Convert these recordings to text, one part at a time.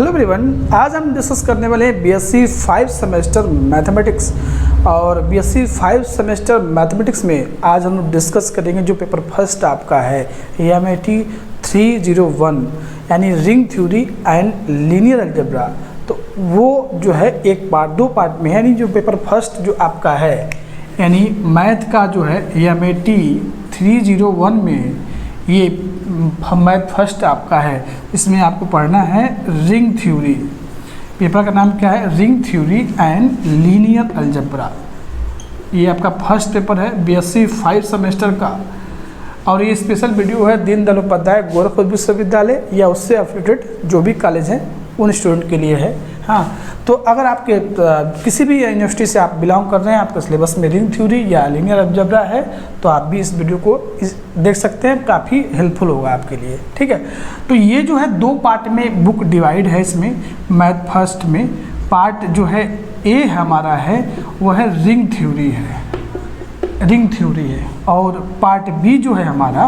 Hello everyone, आज हम discuss करने वाले हैं बीएससी 5 सेमेस्टर मैथमेटिक्स। और बीएससी 5 सेमेस्टर मैथमेटिक्स में आज हम डिस्कस करेंगे जो पेपर फर्स्ट आपका है MAT 301 यानी ring theory and linear algebra. तो वो जो है एक पार्ट दो पार्ट में है, यानी जो पेपर फर्स्ट जो आपका है यानी मैथ का जो है MAT 301 में ये मैथ फर्स्ट आपका है। इसमें आपको पढ़ना है रिंग थ्योरी। पेपर का नाम क्या है? Ring theory and linear algebra. ये आपका फर्स्ट पेपर है बीएससी 5 सेमेस्टर का। और ये स्पेशल वीडियो है दीनदयाल उपाध्याय गोरखपुर विश्वविद्यालय या उससे एफिलिएटेड जो भी कॉलेज हैं उन स्टूडेंट के लिए है। हाँ, तो अगर आपके किसी भी यूनिवर्सिटी से आप बिलोंग कर रहे हैं, आपके सिलेबस में रिंग थ्योरी या लीनियर अलजेब्रा है, तो आप भी इस वीडियो को देख सकते हैं, काफ़ी हेल्पफुल होगा आपके लिए। ठीक है, तो ये जो है दो पार्ट में बुक डिवाइड है। इसमें मैथ फर्स्ट में पार्ट जो है ए हमारा है वो है रिंग थ्योरी है, और पार्ट बी जो है हमारा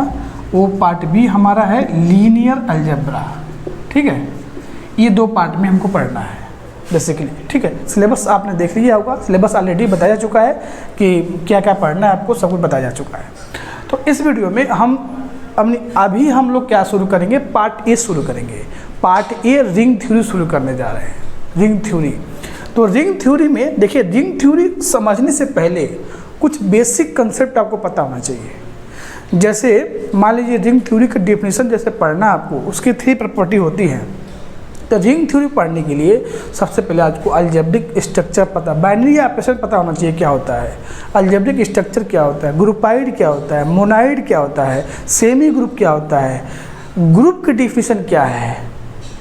वो पार्ट बी हमारा है लीनियर अलजेब्रा। ठीक है, ये दो पार्ट में हमको पढ़ना है बेसिकली। ठीक है, सिलेबस आपने देख लिया होगा, सिलेबस ऑलरेडी बताया चुका है कि क्या क्या पढ़ना है आपको, सब कुछ बताया जा चुका है। तो इस वीडियो में अभी हम लोग क्या शुरू करेंगे? पार्ट ए शुरू करेंगे। पार्ट ए रिंग थ्योरी शुरू करने जा रहे हैं। रिंग थ्योरी, तो रिंग थ्योरी में देखिए, रिंग थ्योरी समझने से पहले कुछ बेसिक कंसेप्ट आपको पता होना चाहिए। जैसे मान लीजिए रिंग थ्योरी का डेफिनेशन जैसे पढ़ना आपको, उसकी 3 प्रॉपर्टी होती हैं। तो रिंग थ्योरी पढ़ने के लिए सबसे पहले आपको अलजेब्रिक स्ट्रक्चर पता, बाइनरी ऑपरेशन पता होना चाहिए क्या होता है, अलजेब्रिक स्ट्रक्चर क्या होता है, ग्रुपाइड क्या होता है, मोनाइड क्या होता है, सेमी ग्रुप क्या होता है, ग्रुप की डिफिनेशन क्या है,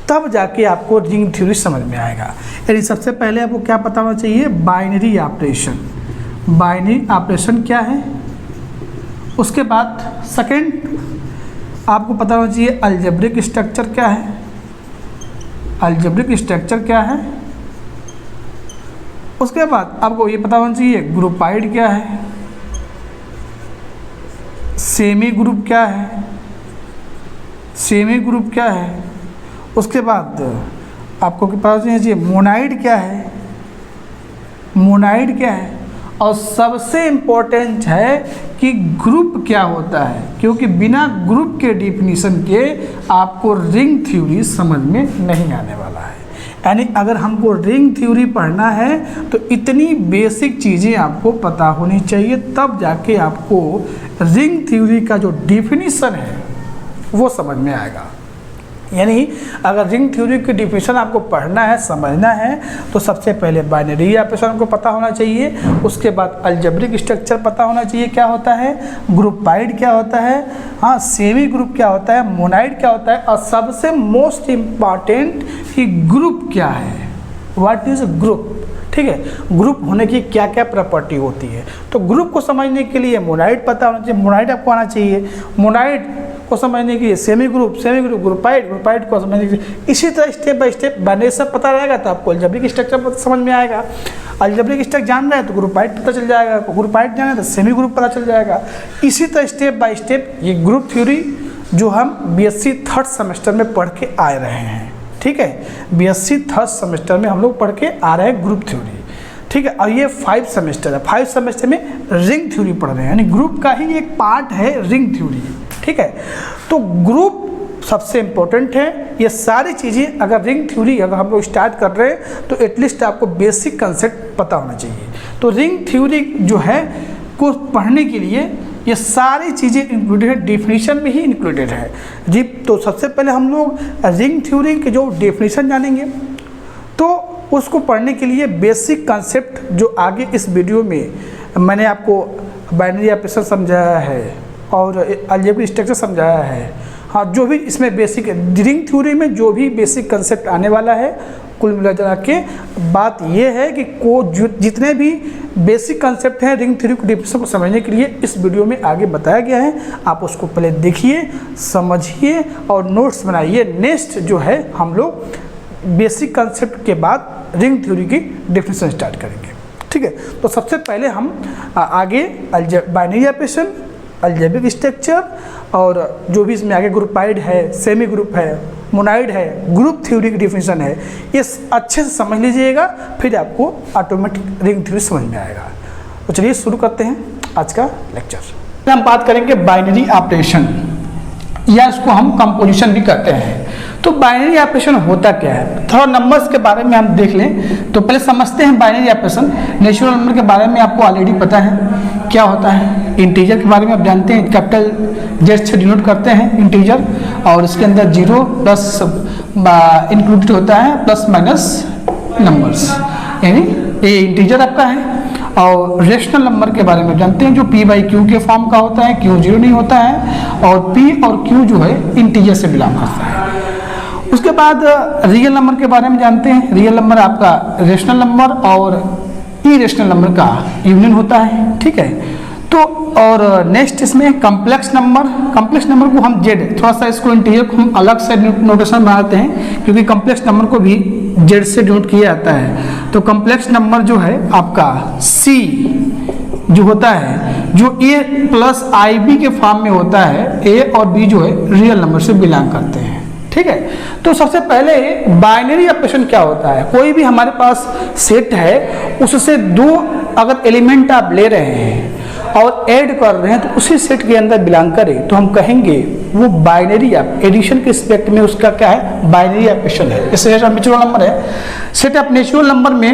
तब जाके आपको रिंग थ्योरी समझ में आएगा। यानी सबसे पहले आपको क्या पता होना चाहिए? Binary operation. बाइनरी ऑपरेशन क्या है? उसके बाद सेकेंड आपको पता होना चाहिए अलजेब्रिक स्ट्रक्चर क्या है। अलजेब्रिक स्ट्रक्चर क्या है? उसके बाद आपको ये पता होना चाहिए ग्रुपाइड क्या है, सेमी ग्रुप क्या है, सेमी ग्रुप क्या है। उसके बाद आपको पता होना चाहिए मोनाइड क्या है, मोनाइड क्या है। और सबसे इम्पोर्टेंट है कि ग्रुप क्या होता है, क्योंकि बिना ग्रुप के डिफिनीशन के आपको रिंग थ्योरी समझ में नहीं आने वाला है। यानी अगर हमको रिंग थ्योरी पढ़ना है तो इतनी बेसिक चीज़ें आपको पता होनी चाहिए, तब जाके आपको रिंग थ्योरी का जो डिफिनीशन है वो समझ में आएगा। यानी अगर रिंग थ्योरी की डिफिनेशन आपको पढ़ना है, समझना है, तो सबसे पहले बाइनरी ऑपरेशन को पता होना चाहिए। उसके बाद अलजेब्रिक स्ट्रक्चर पता होना चाहिए क्या होता है, ग्रुपाइड क्या होता है, हाँ सेमी ग्रुप क्या होता है, मोनाइड क्या होता है, और सबसे मोस्ट इम्पॉर्टेंट कि ग्रुप क्या है, व्हाट इज ग्रुप। ठीक है, ग्रुप होने की क्या क्या प्रॉपर्टी होती है। तो ग्रुप को समझने के लिए मोनाइड पता होना चाहिए, मोनाइड आपको आना चाहिए। मोनाइड को समझने के लिए सेमी ग्रुप, ग्रुपाइड को समझने के लिए इसी तरह स्टेप बाय स्टेप बने सब पता रहेगा, तो आपको अलजेब्रिक स्ट्रक्चर समझ में आएगा। अलजेब्रिक स्ट्रक्चर जान रहे हैं तो ग्रुपाइड पता चल जाएगा, ग्रुपाइड जाना है तो सेमी ग्रुप पता चल जाएगा। इसी तरह स्टेप बाय स्टेप ये ग्रुप थ्योरी जो हम बीएससी 3rd सेमेस्टर में पढ़ के आ रहे हैं। ठीक है, बीएससी 3rd सेमेस्टर में हम लोग पढ़ के आ रहे हैं ग्रुप थ्योरी। ठीक है, और ये 5 सेमेस्टर है। 5 सेमेस्टर में रिंग थ्योरी पढ़ रहे हैं, यानी ग्रुप का ही एक पार्ट है रिंग थ्योरी। ठीक है, तो ग्रुप सबसे इम्पोर्टेंट है। ये सारी चीज़ें अगर रिंग थ्योरी अगर हम लोग स्टार्ट कर रहे हैं तो एटलीस्ट आपको बेसिक कंसेप्ट पता होना चाहिए। तो रिंग थ्योरी जो है को पढ़ने के लिए ये सारी चीज़ें इंक्लूडेड है, डेफिनेशन में ही इंक्लूडेड है जी। तो सबसे पहले हम लोग रिंग थ्योरी के जो डेफिनेशन जानेंगे, तो उसको पढ़ने के लिए बेसिक कंसेप्ट जो आगे इस वीडियो में मैंने आपको बाइनरी ऑपरेशन समझाया है और अलजेब्रिक स्ट्रक्चर समझाया है। हाँ, जो भी इसमें बेसिक रिंग थ्योरी में जो भी बेसिक कंसेप्ट आने वाला है, कुल मिला के बात ये है कि जितने भी बेसिक कंसेप्ट हैं रिंग थ्योरी को डिफिनेशन को समझने के लिए इस वीडियो में आगे बताया गया है। आप उसको पहले देखिए, समझिए और नोट्स बनाइए। नेक्स्ट जो है हम लोग बेसिक कंसेप्ट के बाद रिंग थ्योरी की डिफिनेशन स्टार्ट करेंगे। ठीक है, तो सबसे पहले हम आगे बाइनरी ऑपरेशन, अलजेब्रिक स्ट्रक्चर और जो भी इसमें आगे ग्रुपाइड है, सेमी ग्रुप है, मोनाइड है, ग्रुप थ्योरी की डिफिनेशन है, ये अच्छे से समझ लीजिएगा, फिर आपको ऑटोमेटिक रिंग थ्योरी समझ में आएगा। तो चलिए शुरू करते हैं आज का लेक्चर। हम बात करेंगे बाइनरी ऑपरेशन, या इसको हम कंपोजिशन भी कहते हैं। तो बाइनरी ऑपरेशन होता क्या है, थोड़ा नंबर्स के बारे में हम देख लें। तो पहले समझते हैं बाइनरी ऑपरेशन। नेचुरल नंबर के बारे में आपको ऑलरेडी पता है क्या होता है। इंटीजर के बारे में आप जानते हैं, कैपिटल जेड से डिनोट करते हैं इंटीजर, और इसके अंदर 0 प्लस इंक्लूडेड होता है, प्लस माइनस नंबर्स, यानी ये इंटीजर आपका है। और रेशनल नंबर के बारे में जानते हैं, जो p/q के फॉर्म का होता है, q 0 नहीं होता है, और p और q जो है इंटीजर से बिलोंग करता है। उसके बाद रियल नंबर के बारे में जानते हैं। रियल नंबर आपका रेशनल नंबर और इरेशनल नंबर का यूनियन होता है, ठीक है। तो और नेक्स्ट इसमें कॉम्प्लेक्स नंबर। कॉम्प्लेक्स नंबर को हम जेड, थोड़ा सा इसको इंटीजर को हम अलग से नोटेशन बनाते हैं, क्योंकि कॉम्प्लेक्स नंबर को भी जेड से डिनोट किया जाता है। तो कॉम्प्लेक्स नंबर जो है आपका सी जो होता है, जो ए प्लस आई बी के फॉर्म में होता है, ए और बी जो है रियल नंबर से बिलोंग करते हैं, ठीक है। तो सबसे पहले बाइनरी ऑपरेशन क्या होता है, कोई भी हमारे पास सेट है, उससे 2 अगर एलिमेंट आप ले रहे हैं और ऐड कर रहे हैं, तो उसी सेट के अंदर बिलोंग करे, तो हम कहेंगे वो बाइनरी एडिशन के रिस्पेक्ट में उसका क्या है, बाइनरी ऑपरेशन है। जैसे नेचुरल नंबर है, सेट ऑफ नेचुरल नंबर में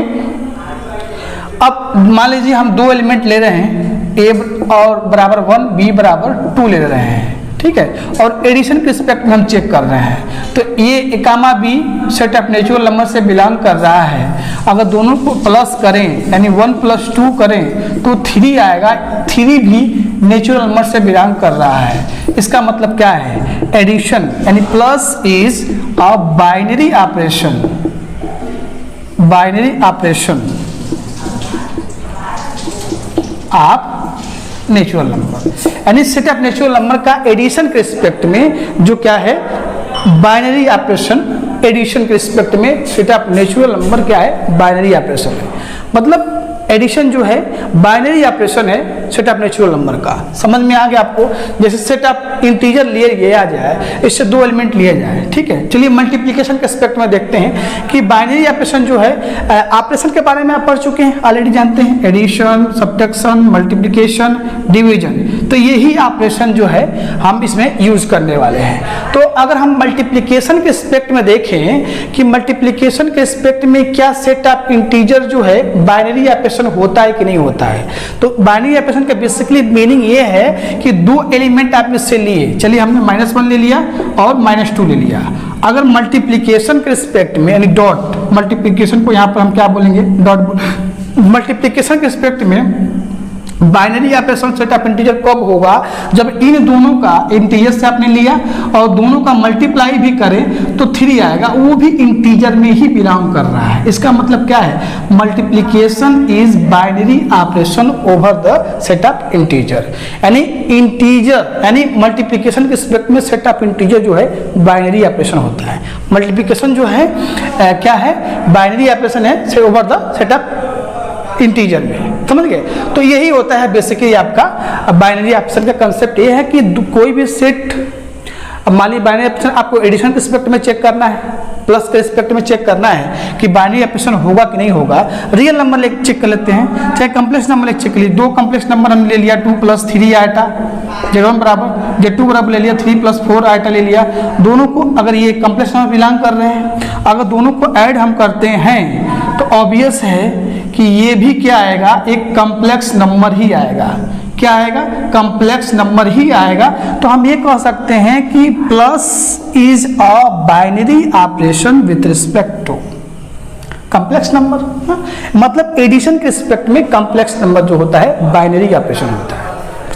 अब मान लीजिए हम 2 एलिमेंट ले रहे हैं, a और बराबर 1, b बराबर 2 ले रहे हैं, ठीक है, और एडिशन के रिस्पेक्ट में हम चेक कर रहे हैं। तो A comma B set of natural number से बिलोंग कर रहा है। अगर दोनों को प्लस करें, यानी 1 + 2 करें, तो 3 आएगा। 3 भी नेचुरल नंबर से बिलोंग कर रहा है। इसका मतलब क्या है, एडिशन, यानी plus is a binary operation. Binary operation आप नेचुरल नंबर, यानी सेट ऑफ नेचुरल नंबर का एडिशन के रिस्पेक्ट में जो क्या है, बाइनरी ऑपरेशन। एडिशन के रिस्पेक्ट में सेट ऑफ नेचुरल नंबर क्या है, बाइनरी ऑपरेशन है। मतलब एडिशन जो है बाइनरी ऑपरेशन है सेट ऑफ नेचुरल नंबर का। समझ में आ गया आपको। जैसे सेट ऑफ इंटीजर लिया जाए, इससे 2 एलिमेंट लिए जाए, ठीक है। चलिए मल्टीप्लिकेशन के एस्पेक्ट में देखते हैं कि बाइनरी ऑपरेशन जो है, ऑपरेशन के बारे में आप पढ़ चुके हैं, ऑलरेडी जानते हैं, एडिशन, सब्ट्रैक्शन, मल्टीप्लिकेशन, डिवीजन। तो यही ऑपरेशन जो है हम इसमें यूज करने वाले हैं। तो अगर हम मल्टीप्लिकेशन के एस्पेक्ट में देखें कि मल्टीप्लिकेशन के एस्पेक्ट में क्या सेट ऑफ इंटीजर जो है बाइनरी ऑपरेशन होता है कि नहीं होता है। तो बाइनरी ऑपरेशन का बेसिकली मीनिंग ये है कि 2 एलिमेंट आप इससे लिए, चलिए हमने -1 ले लिया और -2 ले लिया। अगर मल्टीप्लिकेशन के रिस्पेक्ट में, यानी डॉट मल्टीप्लिकेशन को यहाँ पर हम क्या बोलेंगे, डॉट मल्टीप्लिकेशन के रिस्पेक्ट में binary operation set of integer कब होगा, जब इन दोनों का इंटीजर से आपने लिया और दोनों का मल्टीप्लाई भी करें तो 3 आएगा, वो भी इंटीजर में ही बिलोंग कर रहा है। इसका मतलब क्या है, multiplication is binary operation over the set of integer. यानी इंटीजर, यानी मल्टीप्लिकेशन के रिस्पेक्ट में सेट ऑफ इंटीजर जो है बाइनरी ऑपरेशन होता है। मल्टीप्लिकेशन जो है क्या है, बाइनरी ऑपरेशन है over the set of integer में, समझ गए। तो यही होता है बेसिकली आपका बाइनरी ऑपरेशन का कंसेप्ट। ये है कि कोई भी सेट, मान लीजिए बाइनरी ऑपरेशन आपको एडिशन के रिस्पेक्ट में चेक करना है, प्लस के रिस्पेक्ट में चेक करना है कि बाइनरी ऑपरेशन होगा कि नहीं होगा। रियल नंबर ले चेक कर लेते हैं, चाहे कॉम्प्लेक्स नंबर ले चेक कर लीजिए। 2 कॉम्प्लेक्स नंबर हमने ले लिया, 2 + 3 आइटा, Z1 बराबर Z2 बराबर ले लिया, 3 + 4 आइटा ले लिया। दोनों को अगर ये कॉम्प्लेक्स नंबर बिलोंग कर रहे हैं, अगर दोनों को ऐड हम करते हैं तो ऑब्वियस है कि ये भी क्या आएगा, एक कॉम्प्लेक्स नंबर ही आएगा। क्या आएगा, कॉम्प्लेक्स नंबर ही आएगा। तो हम ये कह सकते हैं कि plus is a binary operation with respect to complex number. मतलब एडिशन के रिस्पेक्ट में कॉम्प्लेक्स नंबर जो होता है बाइनरी ऑपरेशन होता है।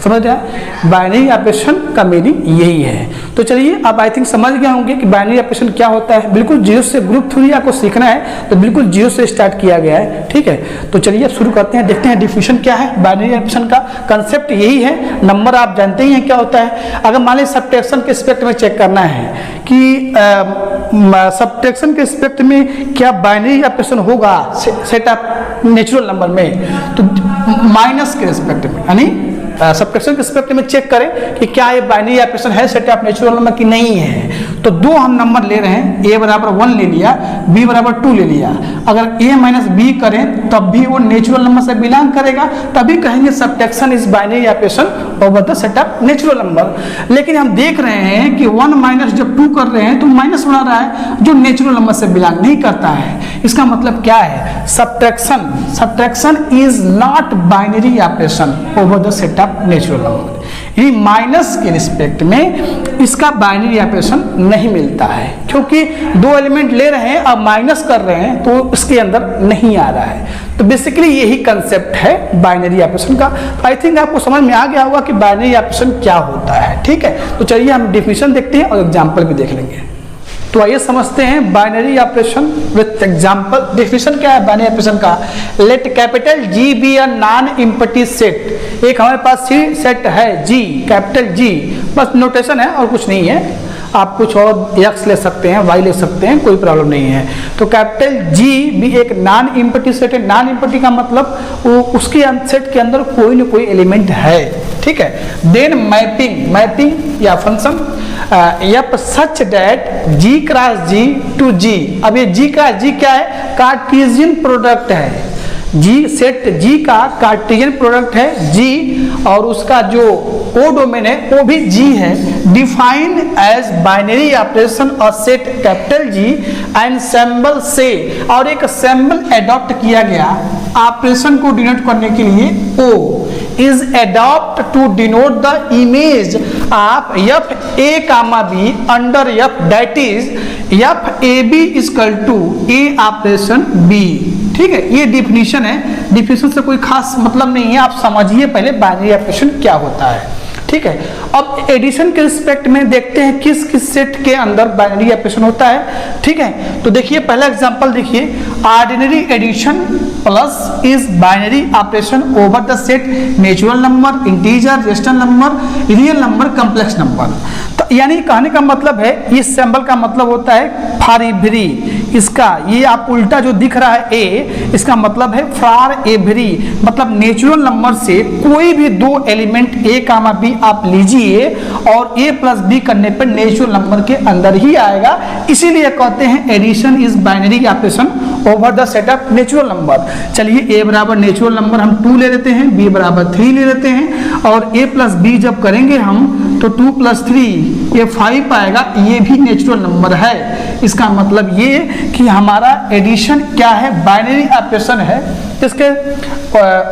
समझ रहे, बाइनरी ऑपरेशन का मीनिंग यही है। तो चलिए अब आई थिंक समझ गए होंगे कि बाइनरी ऑपरेशन क्या होता है। बिल्कुल जीरो से, ग्रुप थ्योरी आपको सीखना है तो बिल्कुल जीरो से स्टार्ट किया गया है, ठीक है। तो चलिए अब शुरू करते हैं, देखते हैं डिफिनेशन क्या है बाइनरी ऑपरेशन का। कंसेप्ट यही है, नंबर आप जानते ही हैं क्या होता है। अगर मान लीजिए सब्ट्रैक्शन के एस्पेक्ट में चेक करना है कि सब्ट्रैक्शन के एस्पेक्ट में क्या बाइनरी ऑपरेशन होगा सेट ऑफ नेचुरल नंबर में, तो माइनस के रिस्पेक्ट में, यानी सब्ट्रैक्शन के रिस्पेक्ट में चेक करें कि क्या ये बाइनरी ऑपरेशन है सेट ऑफ नेचुरल नंबर की नहीं है। तो दो हम नंबर ले रहे हैं, a बराबर 1 ले लिया, b बराबर 2 ले लिया। अगर a माइनस b करें तब भी वो नेचुरल नंबर से बिलोंग करेगा, तभी कहेंगे subtraction is binary operation over the set of natural number. लेकिन हम देख रहे हैं कि 1 माइनस जब 2 कर रहे हैं तो माइनस बना रहा है जो नेचुरल नंबर से बिलोंग नहीं करता है। इसका मतलब क्या है, subtraction is not binary operation over the set of natural number. यानी माइनस के रिस्पेक्ट में इसका बाइनरी ऑपरेशन नहीं मिलता है, क्योंकि दो एलिमेंट ले रहे हैं अब माइनस कर रहे हैं तो इसके अंदर नहीं आ रहा है। तो बेसिकली यही कंसेप्ट है बाइनरी ऑपरेशन का। आई थिंक आपको समझ में आ गया होगा कि बाइनरी ऑपरेशन क्या होता है। ठीक है, तो चलिए हम डेफिनेशन देखते हैं और एग्जाम्पल भी देख लेंगे। तो आइए समझते हैं binary operation with example. Definition क्या है बाइनरी ऑपरेशन का, let capital G be a non empty set. एक हमारे पास सी सेट है G, कैपिटल G, बस नोटेशन है और कुछ नहीं है। आप कुछ और x ले सकते हैं, y ले सकते हैं, कोई प्रॉब्लम नहीं है। तो कैपिटल G भी एक नॉन एम्प्टी सेट है। नॉन एम्प्टी का मतलब वो उसके सेट के अंदर कोई ना कोई एलिमेंट है। ठीक है, देन मैपिंग या फंक्शन यप such that G cross G to G। अब ये G क्रॉस G क्या है, कार्टेशियन प्रोडक्ट है। G सेट G का कार्टेशियन प्रोडक्ट है G, और उसका जो ओ डोमेन है वो भी G है। डिफाइन एज बाइनरी ऑपरेशन और set capital G and symbol से, और एक सिंबल अडॉप्ट किया गया ऑपरेशन को डिनोट करने के लिए O is adopt to denote the image of F A comma B under F, that is F A B equal to A operation B. ठीक है, ये डिफिनीशन है। डिफिनीशन से कोई खास मतलब नहीं है, आप समझिए पहले बाइनरी ऑपरेशन क्या होता है। ठीक है, अब एडिशन के रिस्पेक्ट में देखते हैं किस किस सेट के अंदर बाइनरी ऑपरेशन होता है। ठीक है, तो देखिए पहला एग्जांपल देखिए, ordinary addition plus is binary operation over the set natural number, integer, rational number, real number, complex number. तो यानी कहने का मतलब है, इस सिंबल का मतलब होता है फॉर एवरी। इसका ये आप उल्टा जो दिख रहा है ए, इसका मतलब है फॉर एवरी, मतलब नेचुरल नंबर से कोई भी दो एलिमेंट ए कामा बी आप लीजिए और a प्लस बी करने पर नेचुरल नंबर के अंदर ही आएगा। इसीलिए कहते हैं addition is binary operation over the set of natural number. चलिए a बराबर नेचुरल नंबर हम 2 ले लेते हैं, b बराबर 3 ले लेते हैं, और a प्लस बी जब करेंगे हम तो 2 प्लस 3 ये 5 आएगा। ये भी नेचुरल नंबर है। इसका मतलब ये कि हमारा एडिशन क्या है, बाइनरी ऑपरेशन है इसके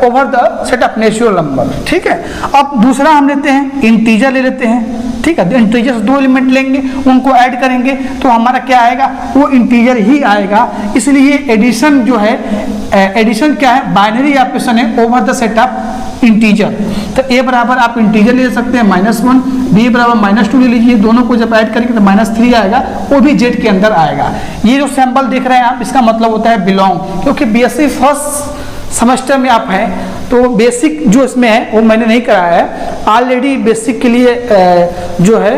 over the set of natural number. ठीक है, अब दूसरा हम लेते हैं इंटीजर ले लेते हैं। ठीक है, इंटीजर से 2 एलिमेंट लेंगे, उनको ऐड करेंगे तो हमारा क्या आएगा, वो इंटीजर ही आएगा। इसलिए एडिशन जो है, एडिशन क्या है, बाइनरी ऑपरेशन है over the set of integer. तो a बराबर आप इंटीजर ले सकते हैं -1, b बराबर -2 ले लीजिए, दोनों को जब ऐड करेंगे तो -3 आएगा, वो भी z के अंदर आएगा। ये जो सिंबल देख रहे हैं आप, इसका मतलब होता है बिलोंग, क्योंकि बीएससी फर्स्ट सेमेस्टर में आप हैं तो बेसिक जो इसमें है वो मैंने नहीं कराया है। ऑलरेडी बेसिक के लिए जो है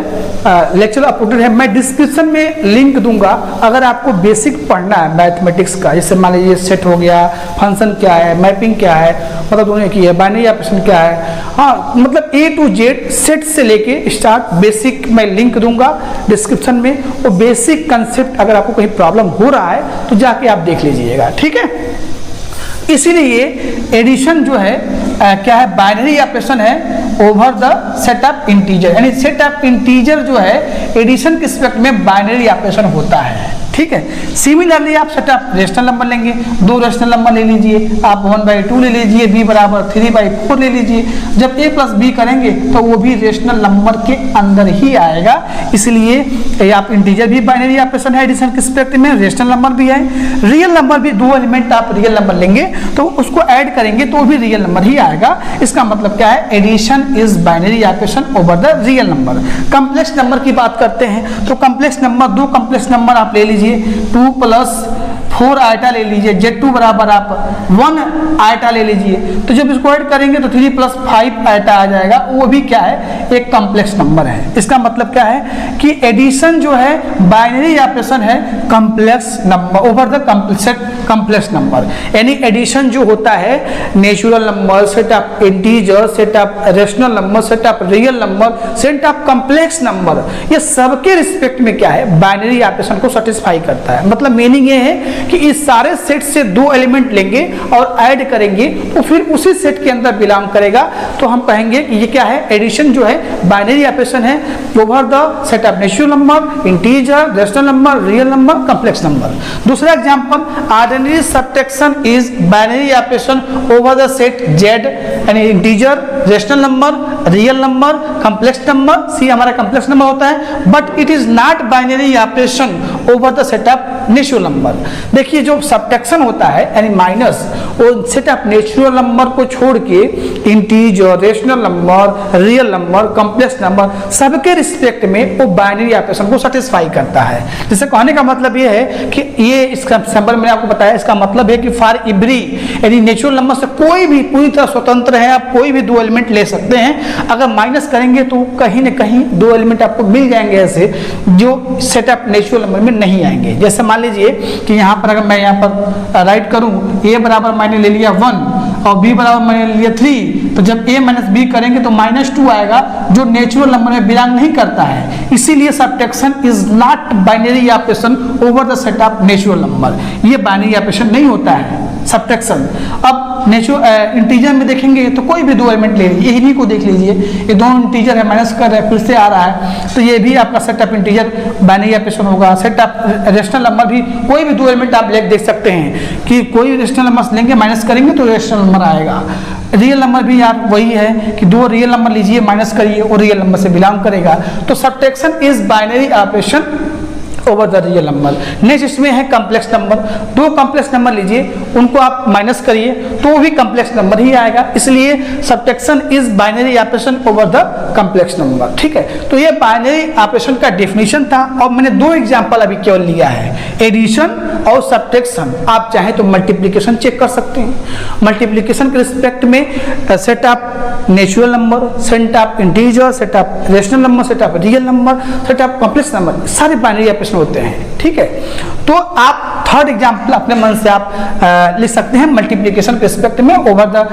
लेक्चर अपलोडेड है, मैं डिस्क्रिप्शन में लिंक दूंगा। अगर आपको बेसिक पढ़ना है मैथमेटिक्स का, जैसे मान लीजिए सेट हो गया, फंक्शन क्या है, मैपिंग क्या है, मतलब दोनों की है, बाइनरी ऑपरेशन क्या है, हाँ मतलब A to Z सेट से लेके स्टार्ट बेसिक मैं लिंक दूंगा डिस्क्रिप्शन में। वो बेसिक कंसेप्ट अगर आपको कहीं प्रॉब्लम हो रहा है तो जाके आप देख लीजिएगा। ठीक है, इसीलिए एडिशन जो है क्या है, बाइनरी ऑपरेशन है over the set of integer. यानी सेट ऑफ इंटीजर जो है एडिशन के रिस्पेक्ट में बाइनरी ऑपरेशन होता है। ठीक है, सिमिलरली आप सेट ऑफ रेशनल नंबर लेंगे, 2 रेशनल नंबर ले लीजिए, आप 1/2 ले लीजिए, b बराबर 3/4 ले लीजिए। जब a प्लस बी करेंगे तो वो भी रेशनल नंबर के अंदर ही आएगा। इसलिए आप इंटीजर भी बाइनरी ऑपरेशन है एडिशन के रिस्पेक्ट में, रेशनल नंबर भी है। रियल नंबर भी 2 एलिमेंट आप रियल नंबर लेंगे तो उसको ऐड करेंगे तो भी रियल नंबर ही आएगा। इसका मतलब क्या है, addition is binary operation over the real number. Complex number की बात करते हैं तो कॉम्प्लेक्स नंबर, 2 कॉम्प्लेक्स नंबर आप ले लीजिए, 2 + 4 आइटा ले लीजिए, Z2 बराबर आप 1 आइटा ले लीजिए। तो जब इसको ऐड करेंगे तो 3 + 5 आइटा आ जाएगा, वो भी क्या है, एक कॉम्प्लेक्स नंबर है। इसका मतलब क्या है कि एडिशन जो है बाइनरी ऑपरेशन है complex number over the complex number. यानी एडिशन जो होता है natural number, set of integer, set of rational number, set of real number, set of complex number, ये सबके रिस्पेक्ट में क्या है, बाइनरी ऑपरेशन को सेटिस्फाई करता है। मतलब मीनिंग ये है कि इस सारे सेट से दो एलिमेंट लेंगे और ऐड करेंगे तो फिर उसी सेट के अंदर बिलोंग करेगा, तो हम कहेंगे कि ये क्या है, एडिशन जो है बाइनरी ऑपरेशन है over the set of natural number, integer, rational number, real number, complex number. दूसरा example, ordinary subtraction is binary operation over the set Z, यानी integer, rational number, real number, complex number. C हमारा complex number होता है, but it is not binary operation over the set of natural number. देखिए जो subtraction होता है यानी minus, वो सेट ऑफ नेचुरल नंबर को छोड़ के integer, rational number, real number, complex number सबके रिस्पेक्ट में वो बाइनरी ऑपरेशन को सेटिस्फाई करता है। जैसे कहने का मतलब ये है कि ये इसका सैंपल मैंने आपको बताया, इसका मतलब है कि फॉर एवरी, यानी नेचुरल नंबर से कोई भी पूरी तरह स्वतंत्र है, आप कोई भी दो एलिमेंट ले सकते हैं। अगर माइनस करेंगे तो कहीं ना कहीं दो एलिमेंट आपको मिल जाएंगे ऐसे जो सेट ऑफ नेचुरल नंबर में नहीं आएंगे। जैसे मान लीजिए कि यहाँ पर अगर मैं यहाँ पर राइट करूँ, ए बराबर मैंने ले लिया 1 और बी बराबर मैंने ले लिया 3, तो जब a माइनस बी करेंगे तो -2 आएगा जो नेचुरल नंबर में बिलोंग नहीं करता है। इसीलिए subtraction is not binary operation over the set of natural number, ये बाइनरी ऑपरेशन नहीं होता है सब्ट्रैक्शन। अब इंटीजर में देखेंगे तो कोई भी दो एलिमेंट ले लीजिए, इन्हीं को देख लीजिए, ये दोनों इंटीजर है, माइनस कर रहे हैं, फिर से आ रहा है, तो ये भी आपका set of integer binary operation होगा। सेट ऑफ रेशनल नंबर भी कोई भी दो एलिमेंट आप देख सकते हैं कि कोई रेशनल नंबर लेंगे, माइनस करेंगे तो रेशनल नंबर आएगा। रियल नंबर भी आप वही है कि दो रियल नंबर लीजिए, माइनस करिए और रियल नंबर से बिलोंग करेगा। तो subtraction is binary operation over the real number. Next इसमें है कॉम्प्लेक्स नंबर। दो कॉम्प्लेक्स नंबर लीजिए, उनको आप माइनस करिए तो भी कॉम्प्लेक्स नंबर ही आएगा, इसलिए subtraction is binary operation over the complex number. ठीक है, तो ये बाइनरी ऑपरेशन का डेफिनेशन था और मैंने दो एग्जांपल अभी केवल लिया है, एडिशन और सब्ट्रैक्शन। आप चाहे तो मल्टीप्लिकेशन चेक कर सकते हैं। मल्टीप्लिकेशन के रिस्पेक्ट में set of natural number, set of integer, set of rational number, set of real number, set of complex number, सारे बाइनरी ऑपरेशन होते हैं। ठीक है, तो आप थर्ड एग्जांपल अपने मन से आप लिख सकते हैं मल्टीप्लिकेशन के रिस्पेक्ट में over the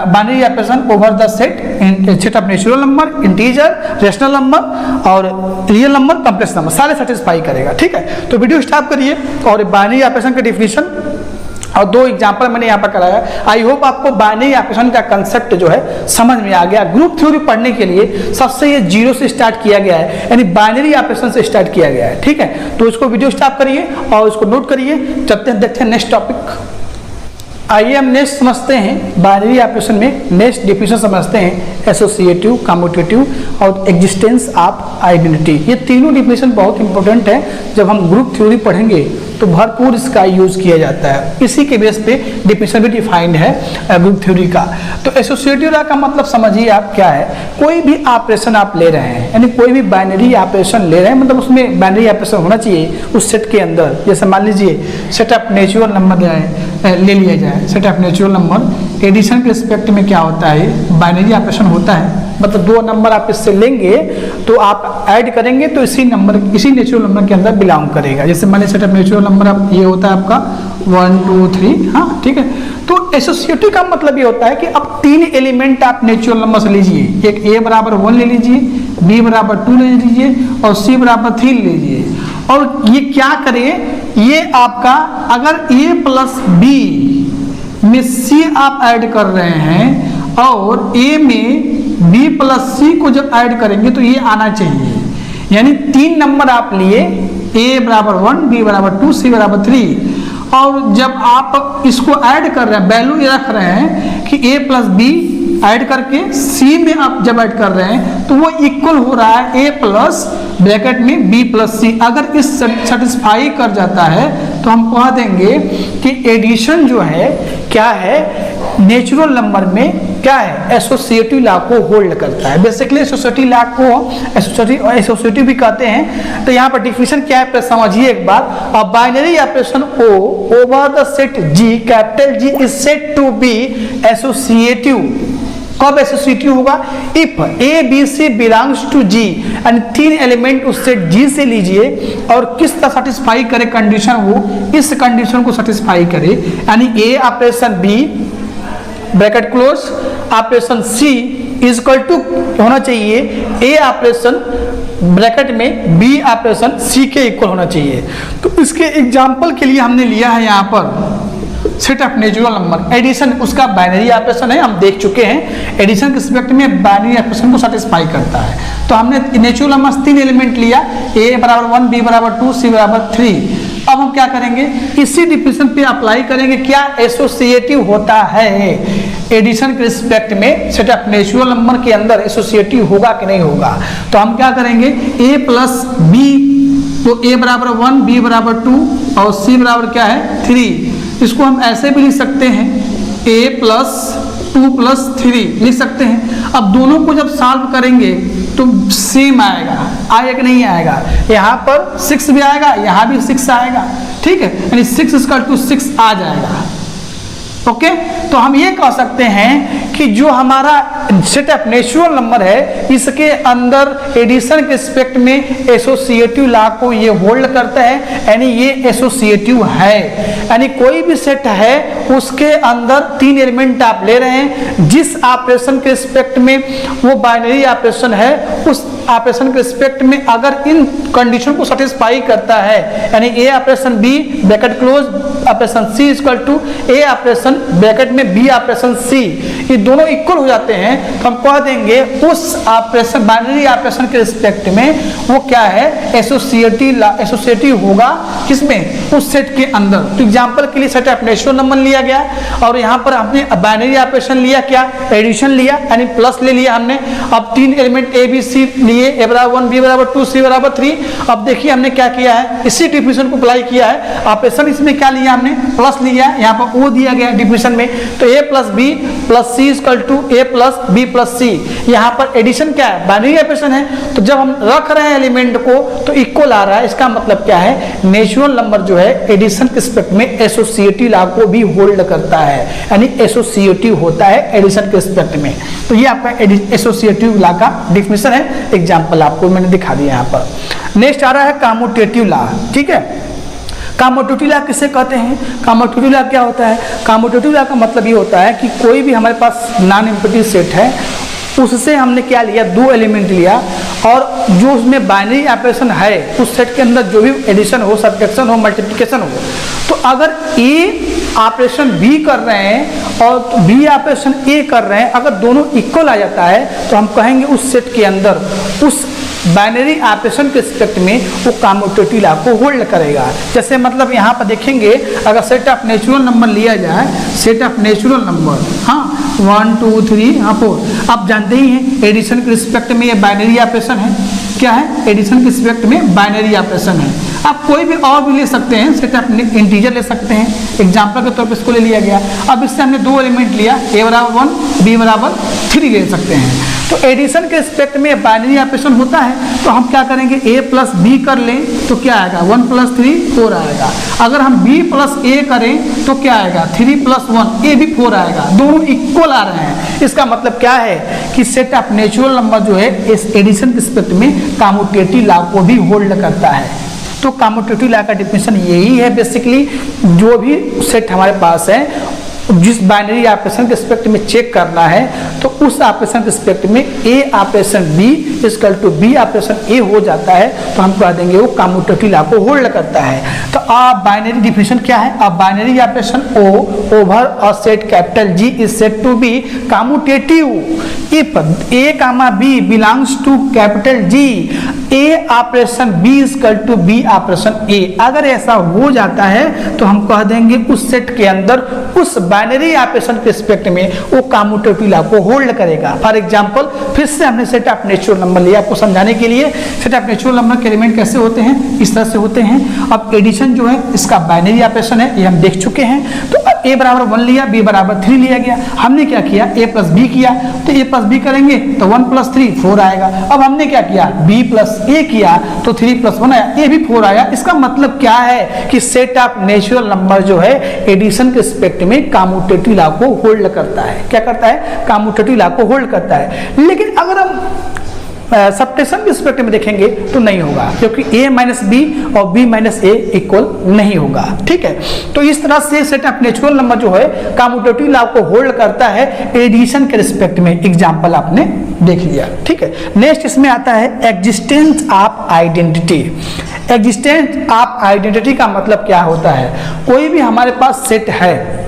binary operation over the set of natural number, integer, rational number और रियल नंबर, कॉम्प्लेक्स नंबर, सारे सेटिस्फाई करेगा। ठीक है, तो वीडियो स्टॉप करिए और बाइनरी ऑपरेशन का डेफिनेशन और दो एग्जांपल मैंने यहाँ पर कराया। आई होप आपको बाइनरी ऑपरेशन का कंसेप्ट जो है समझ में आ गया। ग्रुप थ्योरी पढ़ने के लिए सबसे ये जीरो से स्टार्ट किया गया है, यानी बाइनरी ऑपरेशन से स्टार्ट किया गया है। ठीक है, तो इसको वीडियो स्टॉप करिए और इसको नोट करिए। चलते हैं, देखते हैं नेक्स्ट टॉपिक। आइए हम नेक्स्ट समझते हैं बाइनरी ऑपरेशन में नेक्स्ट डिफिनेशन समझते हैं, एसोसिएटिव, कम्यूटेटिव और एग्जिस्टेंस ऑफ आइडेंटिटी। ये तीनों डिफिनेशन बहुत इंपॉर्टेंट है, जब हम ग्रुप थ्योरी पढ़ेंगे तो भरपूर इसका यूज किया जाता है। इसी के बेस पे डिफिनेशन भी डिफाइंड है ग्रुप थ्योरी का। तो एसोसिएटिव का मतलब समझिए आप क्या है, कोई भी ऑपरेशन आप ले रहे हैं, यानी कोई भी बाइनरी ऑपरेशन ले रहे हैं, मतलब उसमें बाइनरी ऑपरेशन होना चाहिए उस सेट के अंदर। जैसे मान लीजिए सेट ऑफ नेचुरल नंबर ले लिया जाए, set of natural number, addition के रिस्पेक्ट में क्या होता है, बाइनरी ऑपरेशन होता है। मतलब दो नंबर आप इससे लेंगे तो आप ऐड करेंगे तो इसी नेचुरल नंबर के अंदर बिलोंग करेगा। जैसे मान लीजिए सेट ऑफ नेचुरल नंबर आप ये होता है आपका 1 2 3, हाँ ठीक है। तो एसोसिएटिव का मतलब ये होता है कि अब तीन एलिमेंट आप नेचुरल नंबर से लीजिए, एक a बराबर 1 ले लीजिए, b बराबर 2 ले लीजिए और c बराबर 3 ले लीजिए। और ये क्या करे, ये आपका अगर a प्लस b में c आप ऐड कर रहे हैं और a में b प्लस c को जब ऐड करेंगे तो ये आना चाहिए। यानी तीन नंबर आप लिए, a बराबर 1, b बराबर 2, c बराबर 3, और जब आप इसको ऐड कर रहे हैं, वैल्यू ये रख रहे हैं कि a प्लस बी ऐड करके c में आप जब ऐड कर रहे हैं तो वो इक्वल हो रहा है a प्लस ब्रैकेट में b प्लस c। अगर इस सेटिस्फाई कर जाता है तो हम कह देंगे कि एडिशन जो है क्या है, नेचुरल नंबर में क्या है, एसोसिएटिव लॉ को होल्ड करता है। बेसिकली एसोसिएटिव लॉ को एसोसिएटिव भी कहते हैं। तो यहाँ पर डिफिनेशन क्या है समझिए एक बात। A binary operation O over the set G, capital G is said to be associative कब एसोसिएटिव होगा? If A B C belongs to G, यानी 3 एलिमेंट उस सेट जी से लीजिए और किस तरह सेटिस्फाई करे कंडीशन, वो इस कंडीशन को सेटिस्फाई करे, यानी A operation B bracket close operation C is equal to होना चाहिए ए ऑपरेशन ब्रैकेट में बी ऑपरेशन सी के इक्वल होना चाहिए। तो इसके एग्जांपल के लिए हमने लिया है यहाँ पर set of natural number. Addition उसका बाइनरी ऑपरेशन है, हम देख चुके हैं एडिशन के रिस्पेक्ट में बाइनरी ऑपरेशन को सेटिस्फाई करता है। तो हमने नेचुरल नंबर 3 एलिमेंट लिया, ए बराबर 1, बी बराबर 2, सी बराबर 3। अब हम क्या करेंगे, इसी डिफिनेशन पे अप्लाई करेंगे, क्या एसोसिएटिव होता है एडिशन के रिस्पेक्ट में सेट ऑफ नेचुरल नंबर के अंदर एसोसिएटिव होगा कि नहीं होगा। तो हम क्या करेंगे, ए प्लस बी, तो ए बराबर 1, बी बराबर 2 और सी बराबर क्या है 3। इसको हम ऐसे भी लिख सकते हैं, a प्लस 2 प्लस 3 लिख सकते हैं। अब दोनों को जब सॉल्व करेंगे तो सेम आएगा, आएगा कि नहीं आएगा, यहाँ पर 6 भी आएगा, यहाँ भी 6 आएगा, ठीक है, यानी 6 = 6 आ जाएगा। ओके, तो हम ये कह सकते हैं कि जो हमारा सेट ऑफ नेचुरल नंबर है इसके अंदर एडिशन के रिस्पेक्ट में एसोसिएटिव लॉ को ये होल्ड करता है, यानी ये एसोसिएटिव है। यानी कोई भी सेट है उसके अंदर 3 एलिमेंट आप ले रहे हैं, जिस ऑपरेशन के रिस्पेक्ट में वो बाइनरी ऑपरेशन है उस ऑपरेशन के रिस्पेक्ट में अगर इन कंडीशन को सेटिस्फाई करता है, यानी A operation B bracket close operation C equal to A operation bracket में बी ऑपरेशन सी, ये दोनों इक्वल हो जाते हैं, तो हम कह देंगे उस ऑपरेशन बाइनरी ऑपरेशन के रिस्पेक्ट में वो क्या है एसोसिएटिव होगा, किसमें, उस सेट के अंदर। तो एग्जांपल के लिए सेट ऑफ नेचुरल नंबर लिया गया और यहाँ पर हमने बाइनरी ऑपरेशन लिया, क्या एडिशन लिया, यानी प्लस ले लिया हमने। अब 3 एलिमेंट ए बी सी लिए, ए बराबर 1, बी बराबर 2, सी बराबर 3। अब देखिए हमने क्या किया है, इसी डिफिनेशन को अप्लाई किया है। ऑपरेशन इसमें क्या लिया हमने, प्लस लिया, यहाँ पर ओ दिया गया डिफिनेशन में, तो A plus B plus C equal to A plus B plus C. यहाँ पर एडिशन क्या है, बाइनरी ऑपरेशन है, तो जब हम रख रहे हैं एलिमेंट को तो इक्वल आ रहा है, इसका मतलब क्या है, नेचुरल नंबर जो है एडिशन के रिस्पेक्ट में एसोसिएटिव लॉ को भी होल्ड करता है, यानी एसोसिएटिव होता है एडिशन के रिस्पेक्ट में। तो ये आपका एसोसिएटिव लॉ का डिफिनेशन है, एग्जांपल आपको मैंने दिखा दिया यहाँ पर। नेक्स्ट आ रहा है कम्यूटेटिव लॉ, ठीक है। कम्यूटेटिव लॉ किसे कहते हैं, कम्यूटेटिव लॉ क्या होता है, कम्यूटेटिव लॉ का मतलब ये होता है कि कोई भी हमारे पास नॉन एम्प्टी सेट है उससे हमने क्या लिया, 2 एलिमेंट लिया और जो उसमें बाइनरी ऑपरेशन है उस सेट के अंदर जो भी एडिशन हो, सब्ट्रैक्शन हो, मल्टीप्लिकेशन हो, तो अगर ए ऑपरेशन बी कर रहे हैं और बी ऑपरेशन ए कर रहे हैं, अगर दोनों इक्वल आ जाता है तो हम कहेंगे उस सेट के अंदर उस बाइनरी ऑपरेशन के रिस्पेक्ट में वो कम्यूटेटिव लॉ को होल्ड करेगा। जैसे मतलब यहाँ पर देखेंगे, अगर सेट ऑफ नेचुरल नंबर लिया जाए, सेट ऑफ नेचुरल नंबर, हाँ 1 2 3 हाँ 4, आप जानते ही हैं एडिशन के रिस्पेक्ट में ये बाइनरी ऑपरेशन है, क्या है, एडिशन के रिस्पेक्ट में बाइनरी ऑपरेशन है। आप कोई भी और भी ले सकते हैं, सेट ऑफ इंटीजर ले सकते हैं, एग्जाम्पल के तौर पर इसको ले लिया गया। अब इससे हमने 2 एलिमेंट लिया, ए बराबर 1, बी बराबर 3 ले सकते हैं। तो एडिशन के रिस्पेक्ट में बाइनरी ऑपरेशन होता है, तो हम क्या करेंगे, ए प्लस बी कर लें तो क्या आएगा, 1 + 3 4 आएगा। अगर हम बी प्लस ए करें तो क्या आएगा, 3 + 1 ए भी 4 आएगा, दोनों इक्वल आ रहे हैं। इसका मतलब क्या है कि सेट ऑफ नेचुरल नंबर जो है इस एडिशन के रिस्पेक्ट में कम्यूटेटिव लॉ को भी होल्ड करता है। तो कम्यूटेटिव लॉ का डिफिनेशन यही है बेसिकली, जो भी सेट हमारे पास है जिस बाइनरी ऑपरेशन के रिस्पेक्ट में चेक करना है तो उस ऑपरेशन के रिस्पेक्ट में A operation B equal to B operation A हो जाता है, तो हम कह देंगे वो कम्यूटेटिव लॉ को होल्ड करता है। तो अब बाइनरी डिफिनेशन क्या है, अब binary operation O over a set capital G is said to be commutative if A comma B belongs to capital G, A operation B equal to B operation A. अगर ऐसा हो जाता है तो हम कह देंगे उस सेट के अंदर उस बाइनरी ऑपरेशन के रिस्पेक्ट में वो कम्यूटेटिव लॉ को होल्ड करेगा। फॉर एग्जांपल फिर से हमने सेट ऑफ नेचुरल नंबर लिया आपको समझाने के लिए। सेट ऑफ नेचुरल नंबर के एलिमेंट कैसे होते हैं, इस तरह से होते हैं। अब एडिशन जो है इसका बाइनरी ऑपरेशन है, ये हम देख चुके हैं। तो ए बराबर 1 लिया, बी बराबर 3 लिया गया। हमने क्या किया, ए प्लस बी किया, तो ए प्लस बी करेंगे तो 1 + 3 4 आएगा। अब हमने क्या किया, बी प्लस ए किया तो 3 + 1 आया, ए भी 4 आया। इसका मतलब क्या है कि सेट ऑफ नेचुरल नंबर जो है एडिशन के रिस्पेक्ट में कम्यूटेटिव लॉ को होल्ड करता है। क्या करता है? कम्यूटेटिव लॉ को होल्ड करता है। लेकिन अगर हम सबट्रैक्शन के रिस्पेक्ट में देखेंगे तो नहीं होगा, क्योंकि a माइनस बी और b माइनस ए इक्वल नहीं होगा। ठीक है, तो इस तरह से सेट ऑफ नेचुरल नंबर जो है कम्यूटेटिव लॉ को होल्ड करता है एडिशन के रिस्पेक्ट में। एग्जांपल आपने देख लिया। ठीक है, नेक्स्ट इसमें आता है existence of identity. Existence of identity का मतलब क्या होता है? कोई भी हमारे पास सेट है,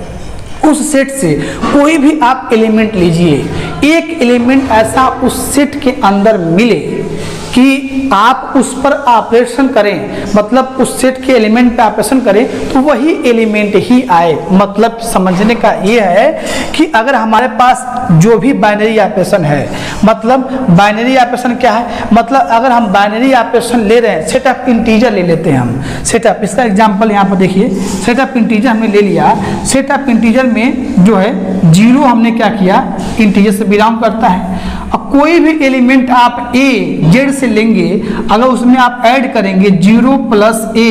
उस सेट से कोई भी आप एलिमेंट लीजिए, एक एलिमेंट ऐसा उस सेट के अंदर मिले कि आप उस पर ऑपरेशन करें, मतलब उस सेट के एलिमेंट पे ऑपरेशन करें तो वही एलिमेंट ही आए। मतलब समझने का ये है कि अगर हमारे पास जो भी बाइनरी ऑपरेशन है, मतलब बाइनरी ऑपरेशन क्या है? मतलब अगर हम बाइनरी ऑपरेशन ले रहे हैं, सेट ऑफ इंटीजर ले लेते हैं हम, सेट ऑफ, इसका एग्जांपल यहाँ पर देखिए, सेट ऑफ इंटीजर हमने ले लिया। सेट ऑफ इंटीजर में जो है जीरो हमने क्या किया, इंटीजर से बिलोंग करता है। अब कोई भी एलिमेंट आप a जेड से लेंगे, अगर उसमें आप ऐड करेंगे 0 plus A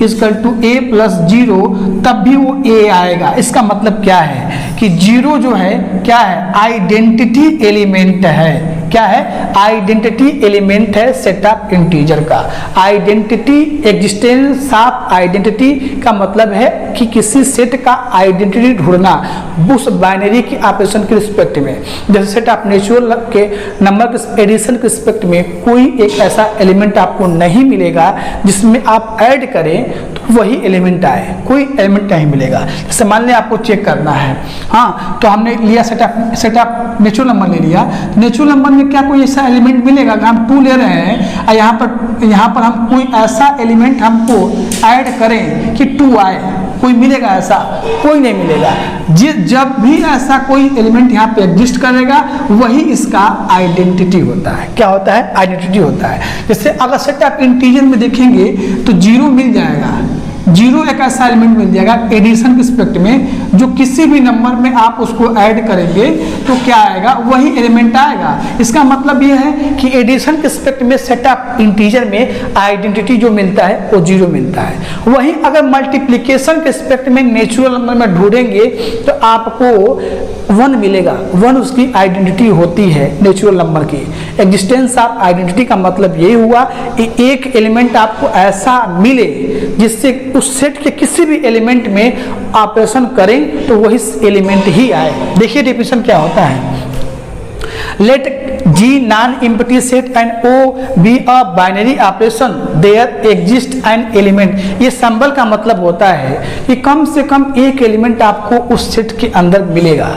equal to A plus 0, तब भी वो a आएगा। इसका मतलब क्या है कि 0 जो है क्या है? आइडेंटिटी एलिमेंट है। क्या है? आइडेंटिटी एलिमेंट है सेट ऑफ इंटीजर का। आइडेंटिटी, एग्जिस्टेंस ऑफ आइडेंटिटी का मतलब है कि किसी सेट का आइडेंटिटी ढूंढना उस बाइनरी की ऑपरेशन के रिस्पेक्ट में। जैसे सेट ऑफ नेचुरल के नंबर के एडिशन के रिस्पेक्ट में कोई एक ऐसा एलिमेंट आपको नहीं मिलेगा जिसमें आप ऐड करें तो वही एलिमेंट आए, कोई एलिमेंट नहीं मिलेगा। जैसे मान लें आपको चेक करना है, हाँ, तो हमने लिया सेट ऑफ नेचुरल नंबर ले लिया। नेचुरल नंबर में क्या कोई ऐसा एलिमेंट मिलेगा? अगर हम 2 ले रहे हैं और यहाँ पर हम कोई ऐसा एलिमेंट हमको ऐड करें कि 2 आए, कोई मिलेगा? ऐसा कोई नहीं मिलेगा। जब भी ऐसा कोई एलिमेंट यहाँ पे एग्जिस्ट करेगा वही इसका आइडेंटिटी होता है। क्या होता है? आइडेंटिटी होता है। जैसे अगर सेट ऑफ इंटीजर में देखेंगे तो 0 मिल जाएगा, 0 एक ऐसा एलिमेंट मिल जाएगा एडिशन के रिस्पेक्ट में, जो किसी भी नंबर में आप उसको ऐड करेंगे तो क्या आएगा? वही एलिमेंट आएगा। इसका मतलब ये है कि एडिशन के रिस्पेक्ट में सेट ऑफ इंटीजर में आइडेंटिटी जो मिलता है वो 0 मिलता है। वहीं अगर मल्टीप्लिकेशन के रिस्पेक्ट में नेचुरल नंबर में ढूंढेंगे तो आपको 1 मिलेगा। 1 उसकी आइडेंटिटी होती है नेचुरल नंबर की। एग्जिस्टेंस ऑफ आइडेंटिटी का मतलब यही हुआ कि एक एलिमेंट आपको ऐसा मिले जिससे उस सेट के किसी भी एलिमेंट में ऑपरेशन करें तो वही एलिमेंट ही आए। देखिए डेफिनेशन क्या होता है। Let G non-empty set and O be a binary operation, there exist an element। ये सिंबल का मतलब होता है कि कम से कम एक एलिमेंट आपको उस सेट के अंदर मिलेगा,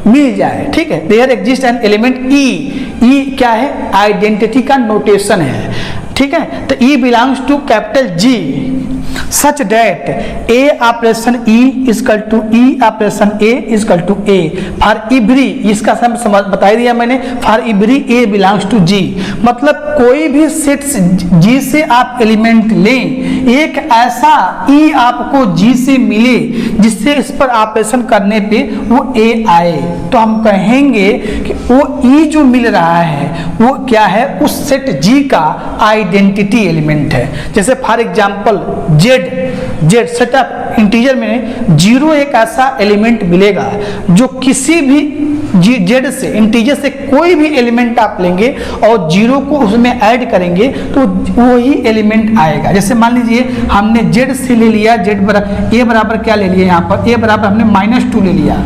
मिल जाए। ठीक है, there exist an element E क्या है? आइडेंटिटी का नोटेशन है। ठीक है, तो E belongs to capital G such that A operation E equal to E operation A equal to A for every, इसका समझ बता दिया मैंने, for every A belongs to G। मतलब कोई भी सेट G से आप एलिमेंट लें, एक ऐसा E आपको G से मिले जिससे इस पर ऑपरेशन करने पे वो A आए, तो हम कहेंगे कि वो E जो मिल रहा है वो क्या है? उस सेट G का आइडेंटिटी एलिमेंट है। जैसे for example Z set of integer में 0 एक ऐसा एलिमेंट मिलेगा जो किसी भी जेड से, इंटीजर से कोई भी एलिमेंट आप लेंगे और 0 को उसमें ऐड करेंगे तो वही एलिमेंट आएगा। जैसे मान लीजिए हमने जेड से ले लिया, जेड बराबर ए बराबर क्या ले लिया? यहाँ पर ए बराबर हमने -2 ले लिया,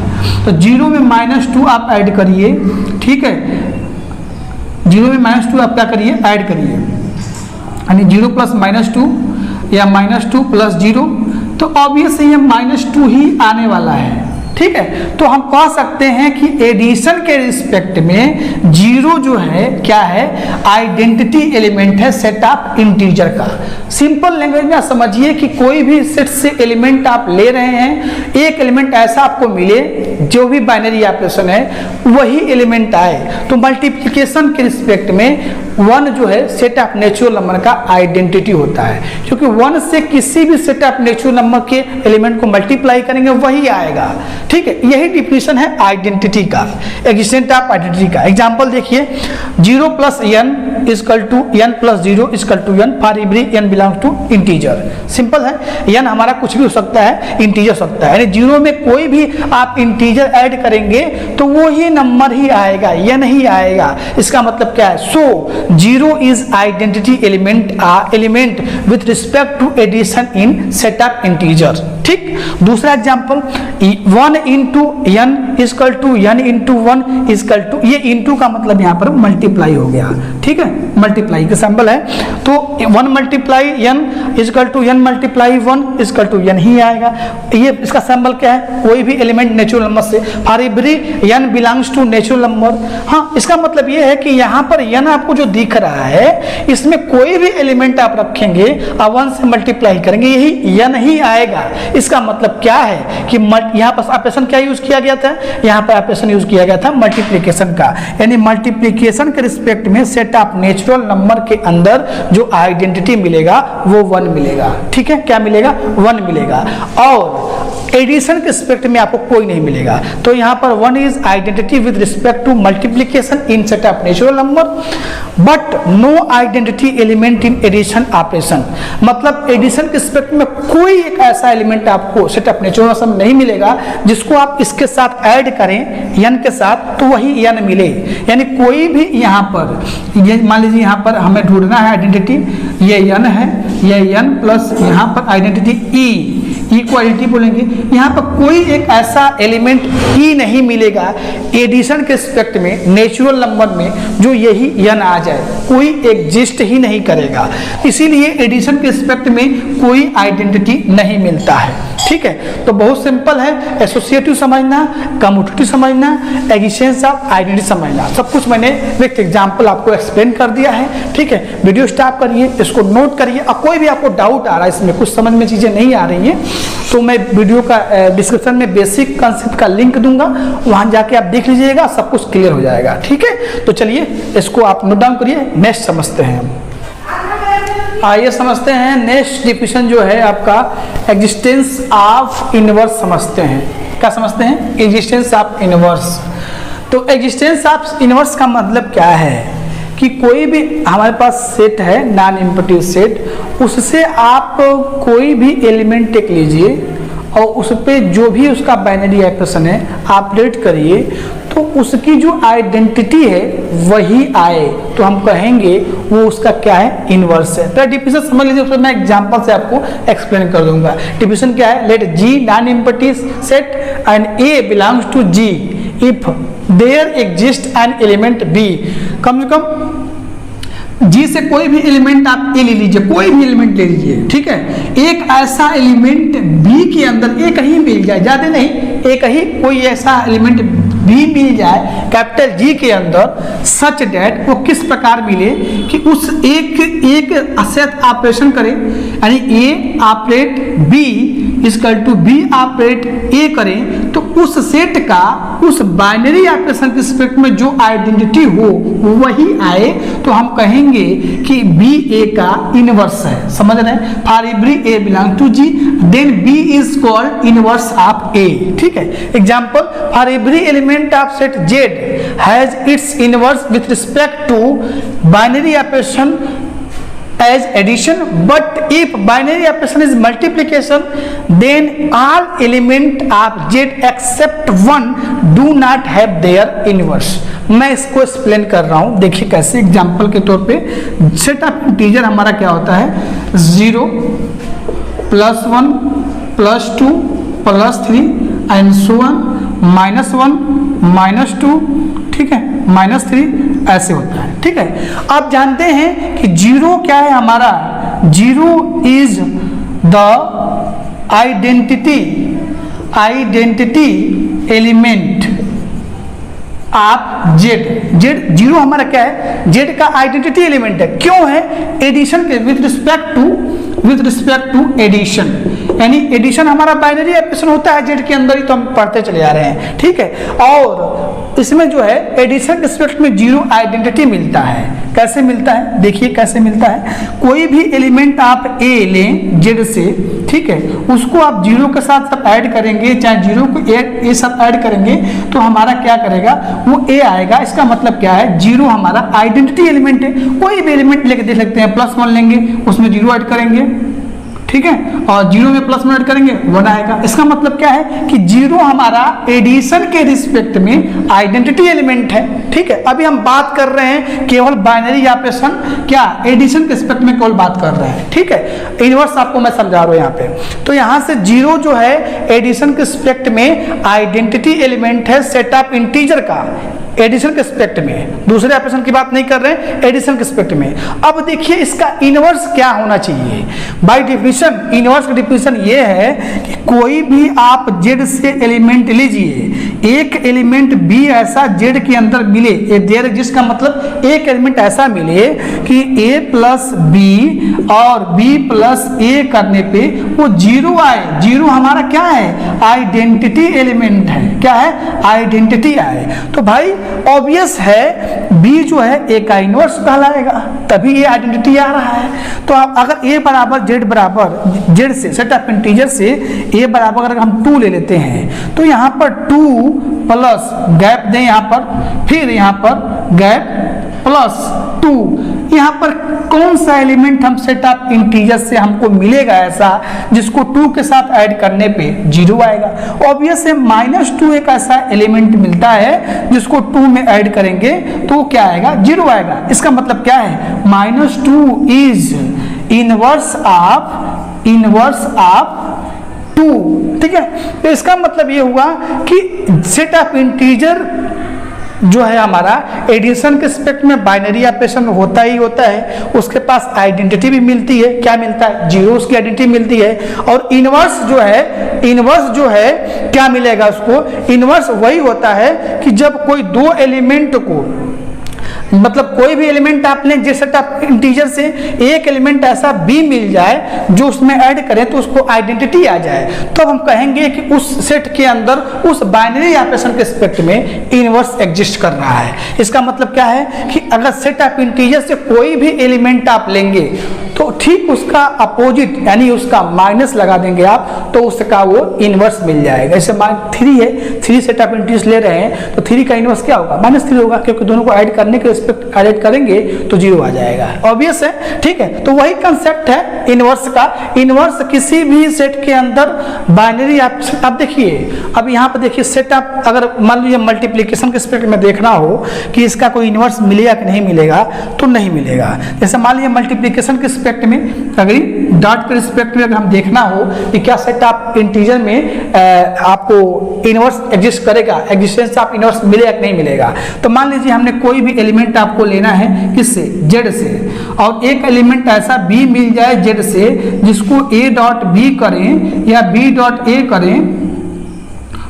तो 0 में -2 आप ऐड करिए। ठीक है, 0 में -2 आप क्या करिए? ऐड करिए, यानी 0 प्लस -2 या -2 प्लस 0, तो ऑब्वियस ये -2 ही आने वाला है। ठीक है, तो हम कह सकते हैं कि एडिशन के रिस्पेक्ट में 0 जो है क्या है? आइडेंटिटी एलिमेंट है सेट ऑफ इंटीजर का। सिंपल लैंग्वेज में समझिए कि कोई भी सेट से एलिमेंट आप ले रहे हैं, एक एलिमेंट ऐसा आपको मिले जो भी बाइनरी ऑपरेशन है वही एलिमेंट आए, तो मल्टीप्लिकेशन के रिस्पेक्ट में 1 जो है सेट ऑफ नेचुरल नंबर का आइडेंटिटी होता है, क्योंकि 1 से किसी भी सेट ऑफ नेचुरल नंबर के एलिमेंट को मल्टीप्लाई करेंगे वही आएगा। ठीक है, यही डिफिनेशन है आइडेंटिटी का, एग्जिस्टेंस ऑफ आइडेंटिटी का। एग्जांपल देखिए, 0 plus n equal to n plus 0 equal to n for every n belongs to integer. Simple है, n हमारा कुछ भी हो सकता है, इंटीजर हो सकता है, यानी 0 में कोई भी आप इंटीजर ऐड करेंगे तो वो ही नंबर ही आएगा, यह नहीं आएगा। इसका मतलब क्या है? So 0 is identity element with respect to addition in set of integer. ठीक, दूसरा example 1 into n equal to n into 1 equal to, ये इंटू का मतलब यहाँ पर मल्टीप्लाई हो गया। ठीक है, मल्टीप्लाई का सिंबल है, तो 1 multiply n equal to n multiply 1 equal to n ही आएगा। ये इसका सिंबल क्या है? कोई भी एलिमेंट नेचुरल नंबर से, for every n belongs to natural number. हाँ, इसका मतलब ये है कि यहाँ पर n आपको जो दिख रहा है, इसमें कोई भी एलिमेंट आप रखेंगे और 1 से मल्टीप्लाई करेंगे, यही n ही आएगा। इसका मतलब क्या है कि यहाँ पर ऑपरेशन क्या यूज किया गया था? यहाँ पर ऑपरेशन यूज किया गया था मल्टीप्लिकेशन का, यानी मल्टीप्लिकेशन के रिस्पेक्ट में सेट ऑफ नेचुरल नंबर के अंदर जो आइडेंटिटी मिलेगा वो 1 मिलेगा। ठीक है, क्या मिलेगा? 1 मिलेगा, और एडिशन के रिस्पेक्ट में आपको कोई नहीं मिलेगा। तो यहाँ पर 1 is identity with respect to multiplication in set of natural number, but no identity element in addition operation. मतलब एडिशन के रिस्पेक्ट में कोई एक ऐसा एलिमेंट आपको सेट ऑफ नेचुरल नंबर नहीं मिलेगा जिसको आप इसके साथ ऐड करें n के साथ तो वही n मिले। यानी कोई भी यहाँ पर, ये मान लीजिए यहाँ पर हमें ढूंढना है आइडेंटिटी, ये n है, ये n प्लस यहाँ पर आइडेंटिटी e, इक्वालिटी बोलेंगे। यहाँ पर कोई एक ऐसा एलिमेंट ही नहीं मिलेगा एडिशन के रिस्पेक्ट में नेचुरल नंबर में जो यही n आ जाए, कोई एग्जिस्ट ही नहीं करेगा। इसीलिए एडिशन के रिस्पेक्ट में कोई आइडेंटिटी नहीं मिलता है। ठीक है, तो बहुत सिंपल है, एसोसिएटिव समझना, कम्यूटेटिव समझना, एग्जिस्टेंस ऑफ आइडेंटिटी समझना, सब कुछ मैंने विथ एग्जांपल आपको एक्सप्लेन कर दिया है। ठीक है, वीडियो स्टॉप करिए, इसको नोट करिए, और कोई भी आपको डाउट आ रहा है इसमें, कुछ समझ में चीज़ें नहीं आ रही हैं, तो मैं वीडियो का डिस्क्रिप्शन में बेसिक कंसेप्ट का लिंक दूंगा, वहां जाके आप देख लीजिएगा, सब कुछ क्लियर हो जाएगा। ठीक है, तो चलिए इसको आप नोट डाउन करिए, नेक्स्ट समझते हैं। आइए समझते हैं नेक्स्ट डिफिनेशन जो है आपका एग्जिस्टेंस ऑफ इनवर्स समझते हैं। क्या समझते हैं? Existence of inverse. तो एग्जिस्टेंस ऑफ इनवर्स का मतलब क्या है कि कोई भी हमारे पास सेट है, नॉन इम्पटिव सेट, उससे आप कोई भी एलिमेंट टेक लीजिए और उस पर जो भी उसका बाइनरी ऑपरेशन है ऑपरेट करिए, तो उसकी जो आइडेंटिटी है वही आए, तो हम कहेंगे वो उसका क्या है? इनवर्स है। तो डिफिनेशन समझ लीजिए, उसमें मैं एग्जांपल से आपको एक्सप्लेन कर दूंगा। डिफिनेशन क्या है? Let G non empty set and A belongs to G if there exist an element B। कम से कम G से कोई भी एलिमेंट आप A ले लीजिए, कोई भी एलिमेंट ले लीजिए। ठीक है, एक ऐसा एलिमेंट B के अंदर एक ही मिल जाए, ज्यादा नहीं, एक ही कोई ऐसा एलिमेंट भी मिल जाए कैपिटल G के अंदर, सच डेट वो किस प्रकार मिले कि उस एक सेट ऑपरेशन करे, यानी A operate B equal to B operate A करें, तो उस सेट का उस बाइनरी ऑपरेशन के रिस्पेक्ट में जो आइडेंटिटी हो वही आए, तो हम कहेंगे कि B A का इनवर्स है। समझ रहे हैं? For every A belong to G then B is called inverse of A। ठीक है, example, for every element of set Z has its inverse with respect to binary operation as addition, but if binary operation is multiplication then all element of Z except one do not have their inverse। मैं इसको explain कर रहा हूं, देखिए कैसे। Example के तौर पे सेट ऑफ इंटीजर हमारा क्या होता है? 0 +1 +2 +3 एंड सो ऑन, -1 -2, ठीक है, -3 ऐसे होता है। ठीक है, आप जानते हैं कि 0 क्या है हमारा? 0 is the identity element of Z। 0 हमारा क्या है? Z का आइडेंटिटी एलिमेंट है। क्यों है? एडिशन के विथ रिस्पेक्ट टू एडिशन, यानी एडिशन हमारा बाइनरी ऑपरेशन होता है Z के अंदर ही, तो हम पढ़ते चले आ रहे हैं। ठीक है, और इसमें जो है एडिशन के रिस्पेक्ट में जीरो आइडेंटिटी मिलता है। कैसे मिलता है, देखिए कैसे मिलता है। कोई भी एलिमेंट आप ए लें जेड से, ठीक है, उसको आप जीरो के साथ सब ऐड करेंगे, चाहे जीरो को ए सब ऐड करेंगे तो हमारा क्या करेगा, वो ए आएगा। इसका मतलब क्या है, जीरो हमारा आइडेंटिटी एलिमेंट है। कोई भी एलिमेंट लेके देख सकते हैं, +1 लेंगे उसमें जीरो ऐड करेंगे, ठीक है, और जीरो में +1 ऐड करेंगे 1 आएगा। इसका मतलब क्या है कि जीरो हमारा एडिशन के रिस्पेक्ट में आइडेंटिटी एलिमेंट है, ठीक है। अभी हम बात कर रहे हैं केवल बाइनरी ऑपरेशन, क्या एडिशन के रिस्पेक्ट में केवल बात कर रहे हैं, ठीक है। इनवर्स आपको मैं समझा रहा हूं यहाँ पे। तो यहाँ से जीरो जो है एडिशन के रिस्पेक्ट में आइडेंटिटी एलिमेंट है सेट ऑफ इंटीजर का, एडिशन के रिस्पेक्ट में। दूसरे ऑपरेशन की बात नहीं कर रहे हैं, एडिशन के रिस्पेक्ट में। अब देखिए इसका इनवर्स क्या होना चाहिए। बाय डेफिनेशन इनवर्स का डेफिनेशन ये है कि कोई भी आप जेड से एलिमेंट लीजिए, एक एलिमेंट बी ऐसा जेड के अंदर मिले, देयर जिसका मतलब एक एलिमेंट ऐसा मिले कि ए प्लस बी और बी प्लस ए करने पे वो जीरो आए। जीरो हमारा क्या है, आइडेंटिटी एलिमेंट है। क्या है, आइडेंटिटी आए। तो भाई ऑब्वियस है बी जो है ए का इनवर्स कहलाएगा, तभी ये आइडेंटिटी आ रहा है। तो अगर ए बराबर जेड से सेट ऑफ इंटीजर से ए बराबर अगर हम 2 ले लेते हैं तो यहाँ पर 2 प्लस गैप दें, यहाँ पर फिर यहाँ पर गैप प्लस 2, यहाँ पर कौन सा एलिमेंट हम सेट ऑफ इंटीजर से हमको मिलेगा ऐसा जिसको 2 के साथ ऐड करने पे जीरो आएगा। ऑब्वियस है -2 एक ऐसा एलिमेंट मिलता है जिसको 2 में ऐड करेंगे तो क्या आएगा, जीरो आएगा। इसका मतलब क्या है, -2 इज इनवर्स ऑफ 2, ठीक है। तो इसका मतलब ये हुआ कि सेट ऑफ इंटीजर जो है हमारा एडिशन के रिस्पेक्ट में बाइनरी ऑपरेशन होता ही होता है, उसके पास आइडेंटिटी भी मिलती है। क्या मिलता है, जीरो उसकी आइडेंटिटी मिलती है। और इनवर्स जो है क्या मिलेगा उसको, इनवर्स वही होता है कि जब कोई दो एलिमेंट को, मतलब कोई भी एलिमेंट आप लें जिस सेट ऑफ इंटीजर से एक एलिमेंट ऐसा बी मिल जाए जो उसमें ऐड करें तो उसको आइडेंटिटी आ जाए, तो हम कहेंगे कि उस सेट के अंदर उस बाइनरी ऑपरेशन के रिस्पेक्ट में इनवर्स एग्जिस्ट कर रहा है। इसका मतलब क्या है कि अगर सेट ऑफ इंटीजर से कोई भी एलिमेंट आप लेंगे तो ठीक उसका अपोजिट यानी उसका माइनस लगा देंगे आप, तो उसका वो इनवर्स मिल जाएगा। जैसे 3 है, 3 सेट ऑफ इंटीजर्स ले रहे हैं तो 3 का इनवर्स क्या होगा, -3 होगा, क्योंकि दोनों को ऐड करने के रिस्पेक्ट ऐड करेंगे तो जीरो आ जाएगा। ऑब्वियस है, ठीक है। तो वही कंसेप्ट है इनवर्स का। इनवर्स किसी भी सेट के अंदर बाइनरी ऑपरेशन, अब देखिए, अब यहाँ पर देखिए सेट ऑफ, अगर मान लीजिए मल्टीप्लिकेशन के रिस्पेक्ट में देखना हो कि इसका कोई इनवर्स मिलेगा कि नहीं मिलेगा, तो नहीं मिलेगा। जैसे मान लीजिए मल्टीप्लिकेशन के रिस्पेक्ट में, अगर डॉट के रिस्पेक्ट में अगर हम देखना हो कि क्या सेट ऑफ इंटीजर में आपको इनवर्स एग्जिस्ट करेगा, एग्जिस्टेंस ऑफ इनवर्स मिलेगा कि नहीं मिलेगा, तो मान लीजिए हमने कोई भी एलिमेंट आपको लेना है किससे, जेड से, और एक एलिमेंट ऐसा बी मिल जाए जेड से जिसको ए डॉट बी करें या बी डॉट ए करें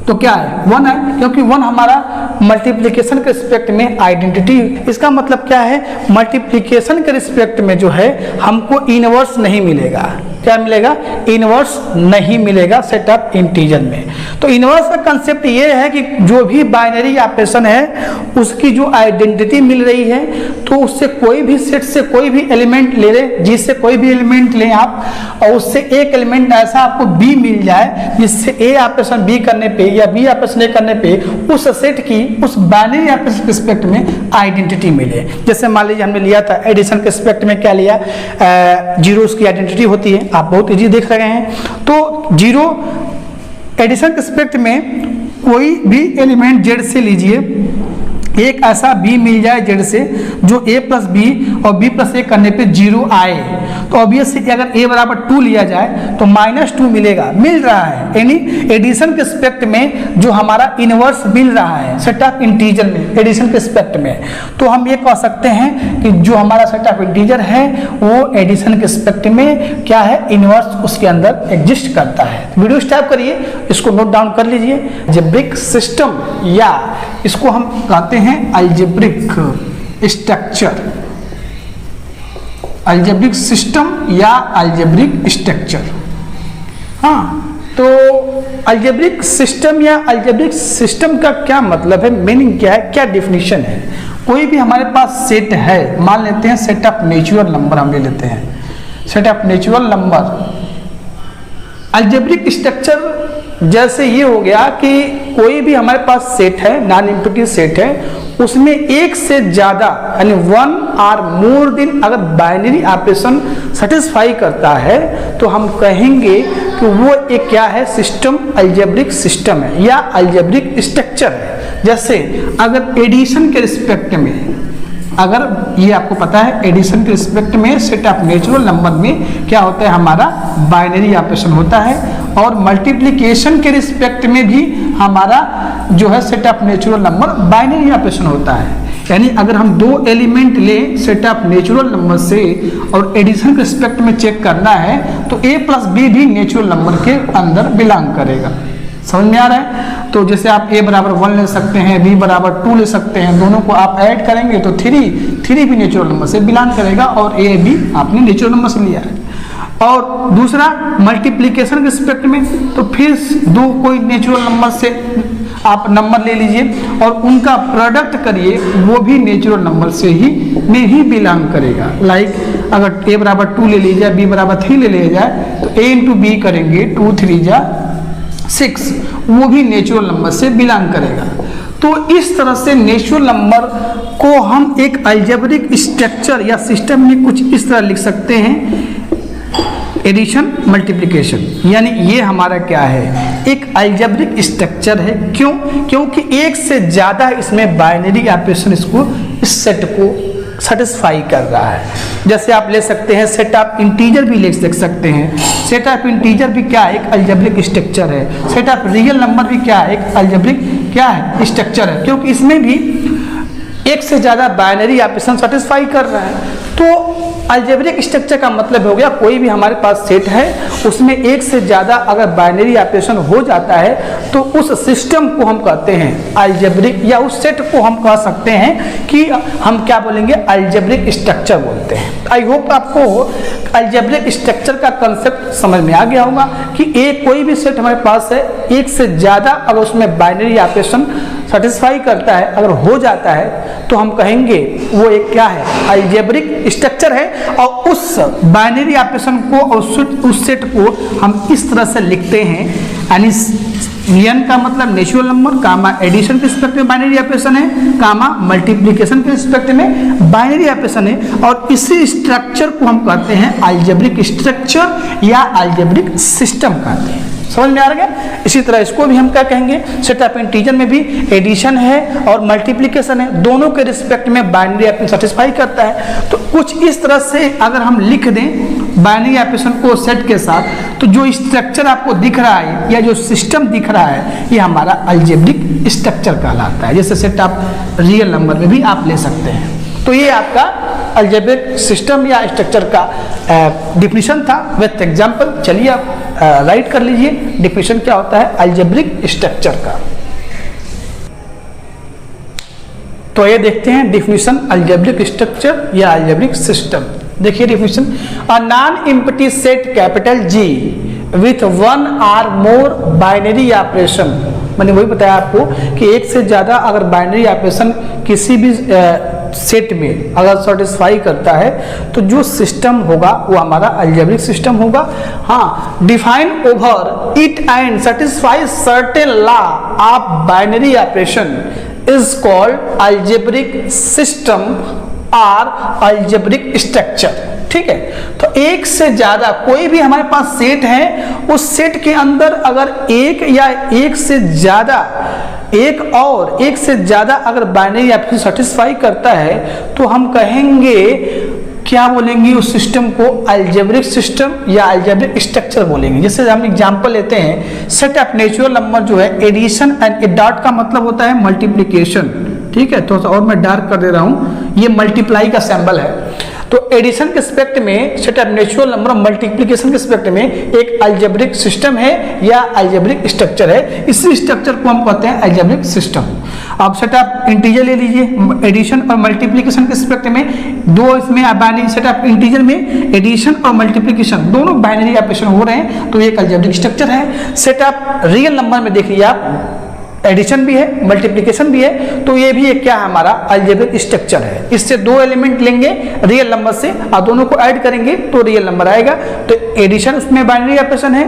तो क्या है, 1 है, क्योंकि 1 हमारा मल्टीप्लिकेशन के रिस्पेक्ट में आइडेंटिटी। इसका मतलब क्या है, मल्टीप्लिकेशन के रिस्पेक्ट में जो है हमको इनवर्स नहीं मिलेगा। क्या मिलेगा, इनवर्स नहीं मिलेगा सेट ऑफ इंटीजर में। तो इनवर्स का कंसेप्ट ये है कि जो भी बाइनरी ऑपरेशन है उसकी जो आइडेंटिटी मिल रही है, तो उससे कोई भी सेट से कोई भी एलिमेंट ले लें, जिससे कोई भी एलिमेंट लें आप, और उससे एक एलिमेंट ऐसा आपको बी मिल जाए जिससे ए ऑपरेशन बी करने पे या बी ऑपरेशन ए करने पे उस सेट की उस बाइनरी ऑपरेशन के रिस्पेक्ट में आइडेंटिटी मिले। जैसे मान लीजिए हमने लिया था एडिशन के रिस्पेक्ट में, क्या लिया, जीरोस की आइडेंटिटी होती है, आप बहुत इजी देख रहे हैं। तो जीरो एडिशन के रिस्पेक्ट में कोई भी एलिमेंट जेड से लीजिए, एक ऐसा बी मिल जाए जेड से जो ए प्लस बी और बी प्लस ए करने पे जीरो आए, तो ऑब्वियसली अगर ए बराबर 2 लिया जाए तो -2 मिलेगा, मिल रहा है। यानी एडिशन के रिस्पेक्ट में जो हमारा इनवर्स मिल रहा है सेट ऑफ इंटीजर में, एडिशन के रिस्पेक्ट में, तो हम ये कह सकते हैं कि जो हमारा सेट ऑफ इंटीजर है वो एडिशन के रिस्पेक्ट में क्या है, इनवर्स उसके अंदर एग्जिस्ट करता है। वीडियो स्टॉप करिए, इसको नोट डाउन कर लीजिए। अलजेब्रिक सिस्टम या इसको हम कहते हैं अलजेब्रिक स्ट्रक्चर, अलजेब्रिक सिस्टम या अलजेब्रिक स्ट्रक्चर। हाँ, तो अलजेब्रिक सिस्टम या अलजेब्रिक सिस्टम का क्या मतलब है, मीनिंग क्या है, क्या डिफिनीशन है। कोई भी हमारे पास सेट है, मान लेते हैं सेट ऑफ नेचुरल नंबर, हम ले लेते हैं set of natural number. Algebraic structure जैसे ये हो गया कि कोई भी हमारे पास सेट है, नॉन एम्प्टी सेट है, उसमें एक से ज्यादा यानी वन और मोर देन अगर बाइनरी ऑपरेशन सेटिस्फाई करता है तो हम कहेंगे कि वो एक क्या है, सिस्टम, अलजेब्रिक सिस्टम है या अलजेब्रिक स्ट्रक्चर है। जैसे अगर एडिशन के रिस्पेक्ट में, अगर ये आपको पता है एडिशन के रिस्पेक्ट में सेट ऑफ नेचुरल नंबर में क्या होता है, हमारा बाइनरी ऑपरेशन होता है, और मल्टीप्लिकेशन के रिस्पेक्ट में भी हमारा जो है set of natural number binary operation होता है। यानी अगर हम दो एलिमेंट लें सेट ऑफ नेचुरल नंबर से और एडिशन के रिस्पेक्ट में चेक करना है तो a प्लस बी भी नेचुरल नंबर के अंदर बिलोंग करेगा। समझ में आ रहा है। तो जैसे आप a बराबर 1 ले सकते हैं, b बराबर 2 ले सकते हैं, दोनों को आप ऐड करेंगे तो 3 भी नेचुरल नंबर से बिलोंग करेगा और a b आपने नेचुरल नंबर से लिया है। और दूसरा मल्टीप्लिकेशन के रिस्पेक्ट में तो फिर दो कोई नेचुरल नंबर से आप नंबर ले लीजिए और उनका प्रोडक्ट करिए, वो भी नेचुरल नंबर से ही में ही बिलोंग करेगा। लाइक अगर a बराबर 2 ले लीजिए, b बराबर 3 ले लिया जाए तो a इंटू बी करेंगे, 2 3 जा 6, वो भी नेचुरल नंबर से बिलोंग करेगा। तो इस तरह से नेचुरल नंबर को हम एक अलजेब्रिक स्ट्रक्चर या सिस्टम में कुछ इस तरह लिख सकते हैं, एडिशन मल्टीप्लिकेशन, यानी ये हमारा क्या है, एक अलजेब्रिक स्ट्रक्चर है। क्यों? क्योंकि एक से ज़्यादा इसमें बाइनरी ऑपरेशन इसको, इस सेट को सेटिस्फाई कर रहा है। जैसे आप ले सकते हैं सेट ऑफ इंटीजर भी ले सकते हैं, सेट ऑफ इंटीजर भी क्या है, एक अलजेब्रिक स्ट्रक्चर है। सेट ऑफ रियल नंबर भी क्या है, एक अलजेब्रिक क्या है, स्ट्रक्चर है, क्योंकि इसमें भी एक से ज़्यादा बाइनरी ऑपरेशन सेटिस्फाई कर रहा है। तो अलजेब्रिक स्ट्रक्चर का मतलब हो गया कोई भी हमारे पास सेट है उसमें एक से ज़्यादा अगर बाइनरी ऑपरेशन हो जाता है तो उस सिस्टम को हम कहते हैं अलजेब्रिक, या उस सेट को हम कह सकते हैं कि हम क्या बोलेंगे, अलजेब्रिक स्ट्रक्चर बोलते हैं। आई होप आपको अलजेब्रिक स्ट्रक्चर का कंसेप्ट समझ में आ गया होगा कि एक कोई भी सेट हमारे पास है, एक से ज़्यादा अगर उसमें बाइनरी ऑपरेशन सेटिस्फाई करता है, अगर हो जाता है तो हम कहेंगे वो एक क्या है, अलजेब्रिक स्ट्रक्चर है। और उस बाइनरी ऑपरेशन को और उस सेट को हम इस तरह से लिखते हैं, यानी n का मतलब नेचुरल नंबर, कामा एडिशन के रिस्पेक्ट में बाइनरी ऑपरेशन है, कामा मल्टीप्लिकेशन के रिस्पेक्ट में बाइनरी ऑपरेशन है, और इसी स्ट्रक्चर को हम कहते हैं अलजेब्रिक स्ट्रक्चर या अलजेब्रिक सिस्टम कहते हैं। समझ में आ रहा है। इसी तरह इसको भी हम क्या कहेंगे, सेट ऑफ इंटीजर में भी एडिशन है और मल्टीप्लिकेशन है, दोनों के रिस्पेक्ट में बाइनरी ऑपरेशन सेटिस्फाई करता है। तो कुछ इस तरह से अगर हम लिख दें बाइनरी ऑपरेशन को सेट के साथ, तो जो स्ट्रक्चर आपको दिख रहा है या जो सिस्टम दिख रहा है ये हमारा अलजेब्रिक स्ट्रक्चर कहलाता है। जैसे सेट ऑफ रियल नंबर में भी आप ले सकते हैं। तो ये आपका अलजेब्रिक सिस्टम या स्ट्रक्चर का डिफिनीशन था विथ एग्जांपल। चलिए आप राइट कर लीजिए डिफिनीशन क्या होता है अलजेब्रिक स्ट्रक्चर का। तो ये देखते हैं डिफिनीशन अलजेब्रिक स्ट्रक्चर या अलजेब्रिक सिस्टम। देखिए definition, a non empty set capital G with one or more binary operation. मैंने वही बताया आपको कि एक से ज़्यादा अगर बाइनरी ऑपरेशन किसी भी सेट में अगर सेटिस्फाई करता है तो जो सिस्टम होगा वो हमारा अलजेब्रिक सिस्टम होगा। हाँ, define over it and satisfy certain law of binary operation is called algebraic system और अलजेब्रिक स्ट्रक्चर। ठीक है, तो एक से ज्यादा कोई भी हमारे पास सेट है, उस सेट के अंदर अगर एक या एक से ज्यादा, एक से ज्यादा अगर बाइनरी ऑपरेशन सेटिस्फाई करता है तो हम कहेंगे, क्या बोलेंगे, उस सिस्टम को अलजेब्रिक सिस्टम या अलजेब्रिक स्ट्रक्चर बोलेंगे। जैसे हम एग्जांपल लेते हैं, सेट ऑफ नेचुरल नंबर जो है एडिशन एंड डॉट का मतलब होता है मल्टीप्लिकेशन। ठीक है, तो और मैं डार्क कर दे रहा हूं, ये मल्टीप्लाई का सिंबल है। तो एडिशन के एस्पेक्ट में set of natural number, multiplication के एस्पेक्ट में एक अलजेब्रिक सिस्टम है या अलजेब्रिक स्ट्रक्चर है। इसी स्ट्रक्चर को हम कहते हैं अलजेब्रिक सिस्टम। अब सेट ऑफ इंटीजर ले लीजिए, एडिशन और मल्टीप्लिकेशन के एस्पेक्ट में दो इसमें बाइनरी, सेट ऑफ इंटीजर में एडिशन और मल्टीप्लिकेशन दोनों बाइनरी ऑपरेशन हो रहे हैं, तो एक अलजेब्रिक स्ट्रक्चर है। सेट ऑफ रियल नंबर में देखिए आप, एडिशन भी है मल्टीप्लिकेशन भी है, तो ये भी एक क्या है हमारा अलजेब्रिक स्ट्रक्चर है। इससे दो एलिमेंट लेंगे रियल नंबर से और दोनों को ऐड करेंगे तो रियल नंबर आएगा। तो एडिशन उसमें बाइनरी ऑपरेशन है,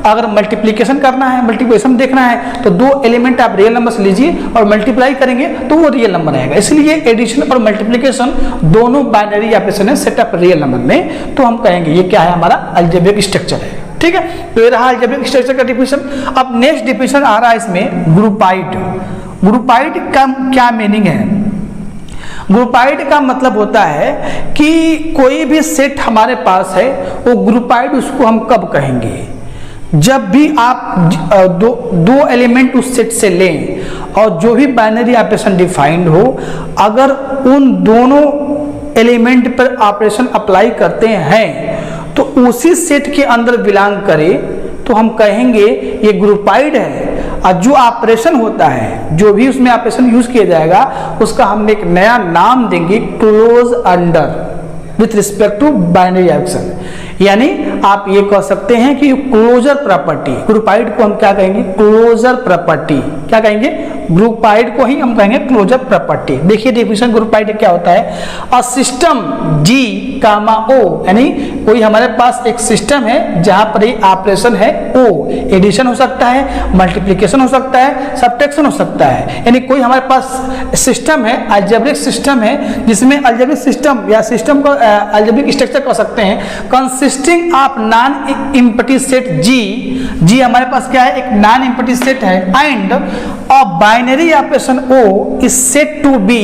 अगर मल्टीप्लिकेशन करना है, मल्टीप्लिकेशन देखना है तो दो एलिमेंट आप रियल नंबर से लीजिए और मल्टीप्लाई करेंगे तो वो रियल नंबर आएगा। इसलिए एडिशन और मल्टीप्लिकेशन दोनों बाइनरी ऑपरेशन है सेट ऑफ रियल नंबर में, तो हम कहेंगे ये क्या है हमारा अलजेब्रिक स्ट्रक्चर है। ठीक है, तो ये रहा अलजेब्रिक स्ट्रक्चर का डिफिनेशन। अब नेक्स्ट डिफिनेशन आ रहा है इसमें ग्रुपाइड। ग्रुपाइड का क्या मीनिंग है? ग्रुपाइड का मतलब होता है कि कोई भी सेट हमारे पास है वो ग्रुपाइड, उसको हम कब कहेंगे? जब भी आप दो एलिमेंट उस सेट से लें और जो भी बाइनरी ऑपरेशन डिफाइंड हो, अगर उन दोनों एलिमेंट पर ऑपरेशन अप्लाई करते हैं तो उसी सेट के अंदर बिलोंग करे तो हम कहेंगे ये ग्रुपाइड है। और जो ऑपरेशन होता है, जो भी उसमें ऑपरेशन यूज किया जाएगा, उसका हम एक नया नाम देंगे close under with respect to binary operation. यानी आप ये कह सकते हैं कि क्लोजर प्रॉपर्टी, ग्रुपाइड को हम क्या कहेंगे? Closure property. क्या कहेंगे? ग्रुपाइड को ही हम कहेंगे क्लोजर प्रॉपर्टी। देखिए डेफिनेशन ग्रुपाइड क्या होता है? अ सिस्टम जी कामा ओ, यानी कोई हमारे पास एक सिस्टम है जहां पर ये ऑपरेशन है ओ, एडिशन हो सकता है, मल्टीप्लिकेशन हो सकता है, सब्ट्रैक्शन हो सकता है। यानी कोई हमारे पास सिस्टम है, अलजेब्रिक सिस्टम है, जिसमें अलजेब्रिक सिस्टम या सिस्टम को अलजेब्रिक स्ट्रक्चर कह सकते हैं, consisting of non empty set G. G हमारे पास क्या है? एक नॉन एम्प्टी सेट है and a binary operation O is set to be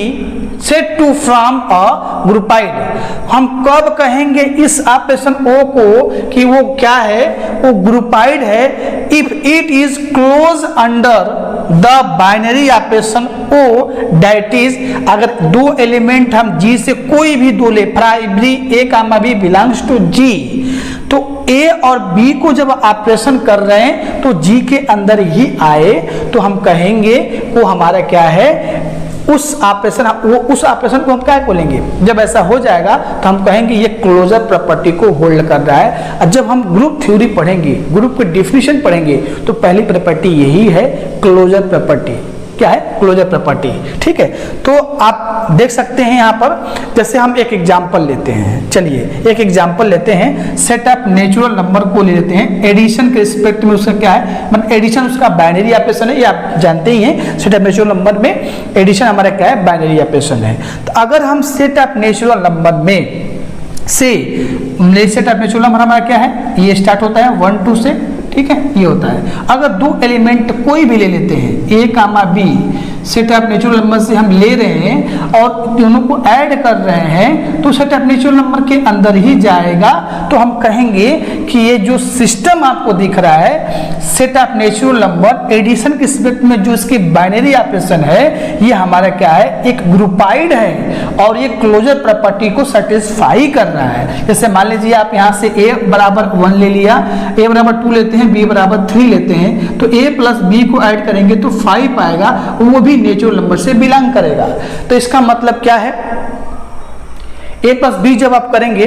set to from a groupoid. हम कब कहेंगे इस ऑपरेशन ओ को कि वो क्या है? वो ग्रुपाइड है if it is close under the binary operation O, that is अगर दो एलिमेंट हम जी से कोई भी दो ले, primary A comma B belongs to G, तो ए और बी को जब ऑपरेशन कर रहे हैं तो जी के अंदर ही आए तो हम कहेंगे वो हमारा क्या है? उस ऑपरेशन, वो उस ऑपरेशन को हम क्या बोलेंगे? जब ऐसा हो जाएगा तो हम कहेंगे ये क्लोजर प्रॉपर्टी को होल्ड कर रहा है। और जब हम ग्रुप थ्योरी पढ़ेंगे, ग्रुप की डेफिनेशन पढ़ेंगे, तो पहली प्रॉपर्टी यही है क्लोजर प्रॉपर्टी। क्या है? Closure property. ठीक है, तो आप देख सकते हैं यहाँ पर, जैसे हम एक एग्जांपल लेते हैं। चलिए एक एग्जांपल लेते हैं, सेट ऑफ नेचुरल नंबर को ले लेते हैं। एडिशन के रिस्पेक्ट में उसका क्या है? मतलब एडिशन उसका बाइनरी ऑपरेशन है, ये आप जानते ही हैं। सेट ऑफ नेचुरल नंबर में एडिशन हमारा क्या है? बाइनरी ऑपरेशन है। तो अगर हम सेट ऑफ नेचुरल नंबर में से, सेट ऑफ नेचुरल नंबर हमारा क्या है? ये स्टार्ट होता है 1 2 से, ठीक है, ये होता है। अगर दो एलिमेंट कोई भी ले लेते हैं, A comma B, set of natural number से हम ले रहे हैं और दोनों को ऐड कर रहे हैं, तो सेट ऑफ नेचुरल नंबर के अंदर ही जाएगा। तो हम कहेंगे कि ये जो सिस्टम आपको दिख रहा है, set of natural number addition के रिस्पेक्ट में जो इसकी बाइनरी ऑपरेशन है, ये हमारा क्या है? एक ग्रुपाइड है और ये क्लोजर प्रॉपर्टी को सेटिस्फाई कर रहा है। जैसे मान लीजिए आप यहाँ से a बराबर 1 ले लिया, a बराबर 2 लेते हैं, b बराबर 3 लेते हैं, तो a प्लस b को ऐड करेंगे तो 5 आएगा, वो भी नेचुरल नंबर से बिलोंग करेगा। तो इसका मतलब क्या है? a प्लस बी जब आप करेंगे,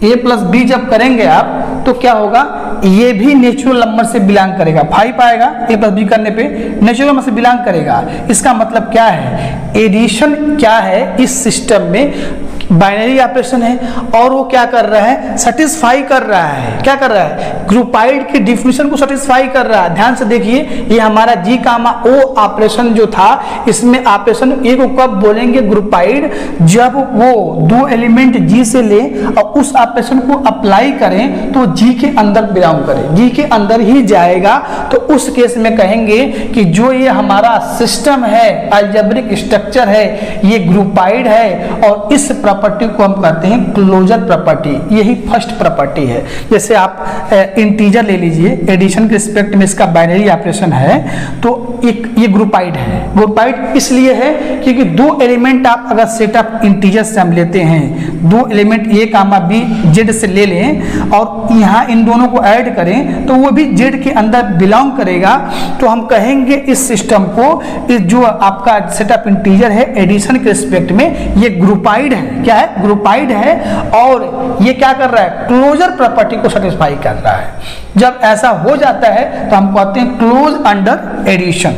a प्लस बी जब करेंगे आप, तो क्या होगा? ये भी नेचुरल नंबर से बिलोंग करेगा। 5 आएगा a प्लस बी करने पे, नेचुरल नंबर से बिलोंग करेगा। इसका मतलब क्या है? एडिशन क्या है? इस सिस्टम में बाइनरी ऑपरेशन है और वो क्या कर रहा है? सेटिस्फाई कर रहा है। क्या कर रहा है? ग्रुपाइड की डिफिनेशन को सेटिस्फाई कर रहा है। ध्यान से देखिए, ये हमारा जी कामा ओ ऑपरेशन जो था, इसमें ऑपरेशन ए को कब बोलेंगे ग्रुपाइड? जब वो दो एलिमेंट जी से ले और उस ऑपरेशन को अप्लाई करें तो जी के अंदर बिलोंग करे, जी के अंदर ही जाएगा। तो उस केस में कहेंगे कि जो ये हमारा सिस्टम है, अलजेब्रिक स्ट्रक्चर है, ये ग्रुपाइड है और इस प्रॉपर्टी को हम कहते हैं क्लोजर प्रॉपर्टी, यही फर्स्ट प्रॉपर्टी है। जैसे आप इंटीजर ले लीजिए, एडिशन के रिस्पेक्ट में इसका बाइनरी ऑपरेशन है, तो एक ये ग्रुपाइड है। ग्रुपाइड इसलिए है क्योंकि दो एलिमेंट आप अगर सेट ऑफ इंटीजर से हम लेते हैं, दो एलिमेंट ए कामा बी जेड से ले लें और यहाँ इन दोनों को ऐड करें तो वो भी जेड के अंदर बिलोंग करेगा, तो हम कहेंगे इस सिस्टम को, इस जो आपका सेट ऑफ इंटीजर है एडिशन के रिस्पेक्ट में ये ग्रुपाइड है। क्या है? ग्रुपाइड है। और ये क्या कर रहा है? क्लोजर प्रॉपर्टी को सेटिस्फाई कर रहा है। जब ऐसा हो जाता है तो हम कहते हैं close under addition.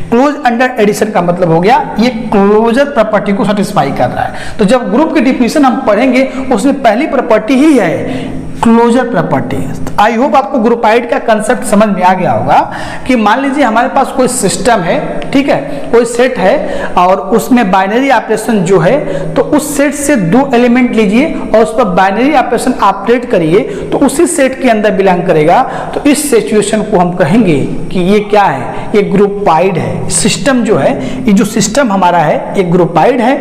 Close under addition का मतलब हो गया ये क्लोजर प्रॉपर्टी को सेटिस्फाई कर रहा है। तो जब ग्रुप की डिफिनेशन हम पढ़ेंगे उसमें पहली प्रॉपर्टी ही है क्लोजर प्रॉपर्टी। आई होप आपको ग्रुपाइड का कंसेप्ट समझ में आ गया होगा कि मान लीजिए हमारे पास कोई सिस्टम है, ठीक है, कोई सेट है और उसमें बाइनरी ऑपरेशन जो है, तो उस सेट से दो एलिमेंट लीजिए और उस पर बाइनरी ऑपरेशन ऑपरेट करिए तो उसी सेट के अंदर बिलोंग करेगा। तो इस सिचुएशन को हम कहेंगे कि ये क्या है? ये ग्रुपाइड है। सिस्टम जो है, ये जो सिस्टम हमारा है ये ग्रुपाइड है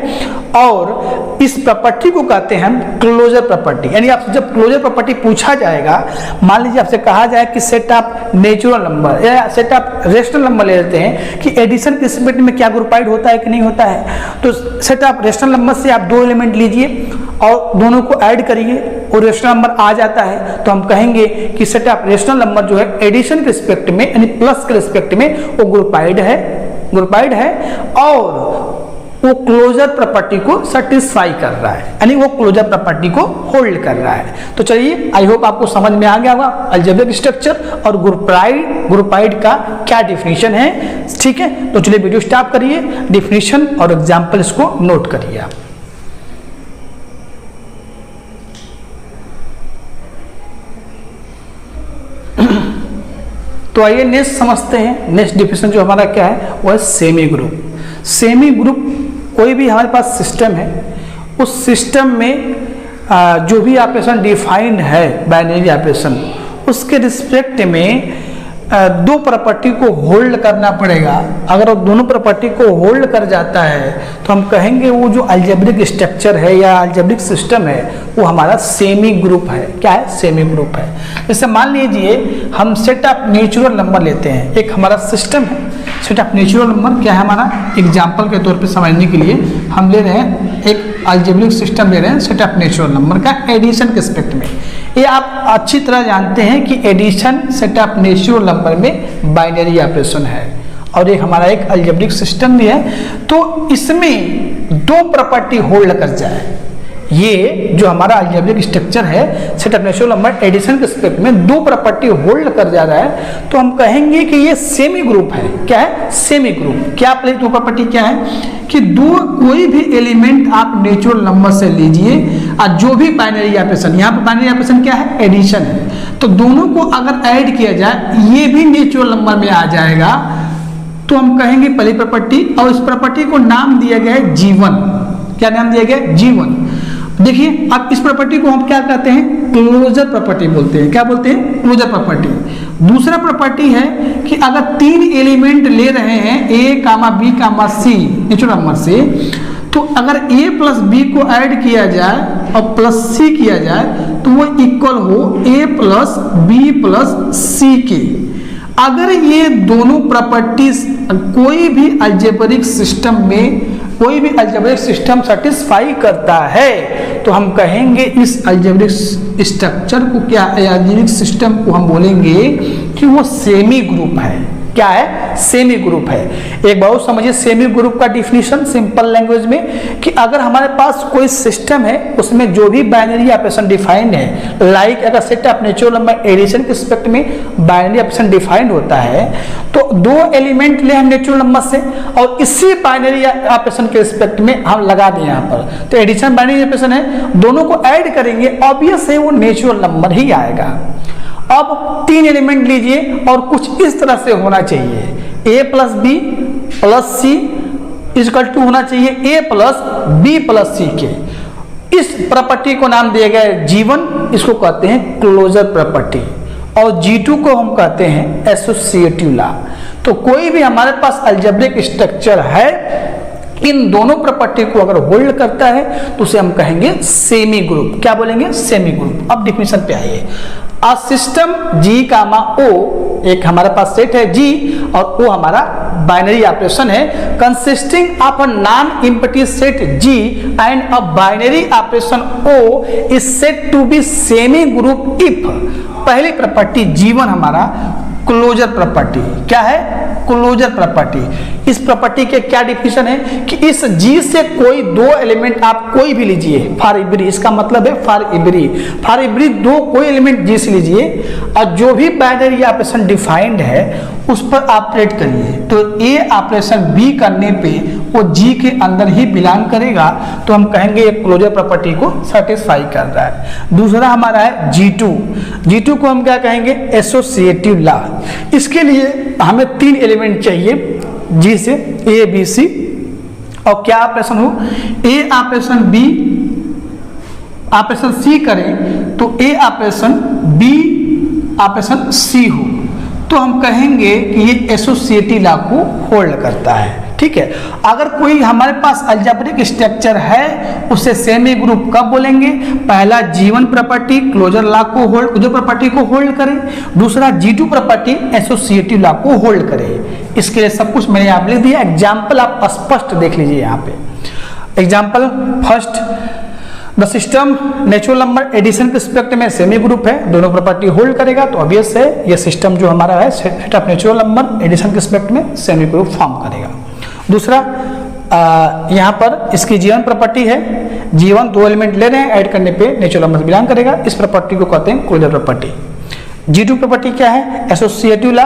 और इस प्रॉपर्टी को कहते हैं हम क्लोजर प्रॉपर्टी। यानी आपसे जब क्लोजर प्रॉपर्टी पूछा जाएगा, मान लीजिए आपसे कहा जाए कि सेट ऑफ नेचुरल नंबर या सेट ऑफ रेशनल नंबर ले लेते हैं कि एडिशन के रिस्पेक्ट में क्या ग्रुपाइड होता है कि नहीं होता है, तो सेट ऑफ रेशनल नंबर से आप दो एलिमेंट लीजिए और दोनों को ऐड करिए और रेशनल नंबर आ जाता है, तो हम कहेंगे कि सेट ऑफ रेशनल नंबर जो है एडिशन के रिस्पेक्ट में यानी प्लस के रिस्पेक्ट में वो ग्रुपाइड है, ग्रुपाइड है और वो क्लोजर प्रॉपर्टी को सेटिस्फाई कर रहा है, यानी वो क्लोजर प्रॉपर्टी को होल्ड कर रहा है। तो चलिए, आई होप आपको समझ में आ गया होगा अलजेब्रिक स्ट्रक्चर और ग्रुपाइड का क्या डिफिनीशन है। ठीक है, तो चलिए वीडियो स्टॉप करिए, डिफिनीशन और एग्जाम्पल्स को नोट करिए आप। तो आइए नेक्स्ट समझते हैं। नेक्स्ट डिफिनेशन जो हमारा क्या है वो है सेमी ग्रुप। सेमी ग्रुप कोई भी हमारे पास सिस्टम है, उस सिस्टम में जो भी ऑपरेशन डिफाइंड है बाइनरी ऑपरेशन, उसके रिस्पेक्ट में दो प्रॉपर्टी को होल्ड करना पड़ेगा। अगर वो दोनों प्रॉपर्टी को होल्ड कर जाता है तो हम कहेंगे वो जो अलजेब्रिक स्ट्रक्चर है या अलजेब्रिक सिस्टम है वो हमारा सेमी ग्रुप है। क्या है? सेमी ग्रुप है। जैसे मान लीजिए हम सेट ऑफ नेचुरल नंबर लेते हैं, एक हमारा सिस्टम है सेट ऑफ नेचुरल नंबर। क्या है हमारा? एग्जाम्पल के तौर पे समझने के लिए हम ले रहे हैं एक अलजेब्रिक सिस्टम ले रहे हैं सेट ऑफ नेचुरल नंबर का एडिशन के रिस्पेक्ट में। ये आप अच्छी तरह जानते हैं कि addition set of natural number में बाइनरी ऑपरेशन है और एक हमारा एक अलजेब्रिक सिस्टम भी है। तो इसमें दो प्रॉपर्टी होल्ड कर जाए, ये जो हमारा अलजेब्रिक स्ट्रक्चर है set of natural number addition के रिस्पेक्ट में दो प्रॉपर्टी होल्ड कर जा रहा है, तो हम कहेंगे कि ये सेमी ग्रुप है। क्या है? Semi group. क्या पहले दो प्रॉपर्टी क्या है कि दो कोई भी एलिमेंट आप नेचुरल नंबर से लीजिए और जो भी बाइनरी ऑपरेशन, यहाँ पर बाइनरी ऑपरेशन क्या है? एडिशन है, तो दोनों को अगर ऐड किया जाए ये भी नेचुरल नंबर में आ जाएगा, तो हम कहेंगे पहली प्रॉपर्टी। और इस प्रॉपर्टी को नाम दिया गया है जीवन। क्या नाम दिया गया? जीवन। देखिए अब इस प्रॉपर्टी को हम क्या कहते हैं? क्लोजर प्रॉपर्टी बोलते हैं। क्या बोलते हैं? Closure property. दूसरा प्रॉपर्टी है कि अगर तीन एलिमेंट ले रहे हैं A comma B comma C natural number से, तो अगर ए प्लस बी को ऐड किया जाए और प्लस सी किया जाए तो वो इक्वल हो ए प्लस बी प्लस सी के। अगर ये दोनों प्रॉपर्टीज कोई भी अलजेब्रिक सिस्टम में कोई भी अलजेब्रिक सिस्टम सेटिस्फाई करता है तो हम कहेंगे इस अलजेब्रिक स्ट्रक्चर को क्या, अलजेब्रिक सिस्टम को हम बोलेंगे कि वो सेमी ग्रुप है। क्या है? सेमी ग्रुप है। एक बार समझिए सेमी ग्रुप का डिफिनीशन सिंपल लैंग्वेज में कि अगर हमारे पास कोई सिस्टम है उसमें जो भी बाइनरी ऑपरेशन डिफाइंड है, लाइक अगर set of natural number addition के रिस्पेक्ट में बाइनरी ऑपरेशन डिफाइंड होता है तो दो एलिमेंट ले हम नेचुरल नंबर से और इसी बाइनरी ऑपरेशन के रिस्पेक्ट में हम लगा दें यहाँ पर, तो एडिशन बाइनरी ऑपरेशन है, दोनों को ऐड करेंगे ऑब्वियस है वो नेचुरल नंबर ही आएगा। अब तीन एलिमेंट लीजिए और कुछ इस तरह से होना चाहिए, a plus B plus C equal to होना चाहिए a plus B plus C के। इस प्रॉपर्टी को नाम दिया गया है जीवन, इसको कहते हैं क्लोजर प्रॉपर्टी, और G2 को हम कहते हैं एसोसिएटिव लॉ। तो कोई भी हमारे पास अलजेब्रिक स्ट्रक्चर है, इन दोनों प्रॉपर्टी को अगर होल्ड करता है तो उसे हम कहेंगे सेमी ग्रुप। क्या बोलेंगे? Semi group. अब डिफिनेशन पे आइए। A system G comma O, एक हमारे पास सेट है G और O हमारा बाइनरी ऑपरेशन है, consisting of a non empty set G and a binary operation O is said to be semigroup if पहली प्रॉपर्टी G1 हमारा closure property. क्या है? Closure property. इस प्रॉपर्टी के क्या डिफिनेशन है कि इस G से कोई दो एलिमेंट आप कोई भी लीजिए, फॉर एवरी, इसका मतलब है फॉर एवरी दो कोई एलिमेंट G से लीजिए और जो भी बाइनरी ऑपरेशन डिफाइंड है उस पर ऑपरेट करिए, तो A ऑपरेशन B करने पे वो G के अंदर ही बिलोंग करेगा, तो हम कहेंगे ये क्लोजर प्रॉपर्टी को सेटिस्फाई कर रहा है। दूसरा हमारा है G2 को हम क्या कहेंगे? Associative law. इसके लिए हमें तीन एलिमेंट चाहिए G से, A B C, और क्या ऑपरेशन हो? A operation B operation C करें तो A operation B operation C हो, तो हम कहेंगे कि ये एसोसिएटिव लॉ को होल्ड करता है। ठीक है, अगर कोई हमारे पास अलजेब्रिक स्ट्रक्चर है उसे सेमी ग्रुप कब बोलेंगे? पहला G1 प्रॉपर्टी क्लोजर लॉ को होल्ड, क्लोजर प्रॉपर्टी को होल्ड करे, दूसरा G2 प्रॉपर्टी एसोसिएटिव लॉ को होल्ड करे। इसके लिए सब कुछ मैंने यहाँ लिख दिया, एग्जाम्पल आप स्पष्ट देख लीजिए यहाँ पे। Example first, the system natural number addition के रिस्पेक्ट में सेमी ग्रुप है, दोनों प्रॉपर्टी होल्ड करेगा, तो ऑब्वियस है ये सिस्टम जो हमारा है set of natural number addition के रिस्पेक्ट में सेमी ग्रुप फॉर्म करेगा। दूसरा यहाँ पर इसकी G1 प्रॉपर्टी है, G1 दो एलिमेंट ले रहे हैं, ऐड करने पे नेचुरल नंबर बिलोंग करेगा, इस प्रॉपर्टी को कहते हैं क्लोजर प्रॉपर्टी। G2 प्रॉपर्टी क्या है? एसोसिएटिव लॉ,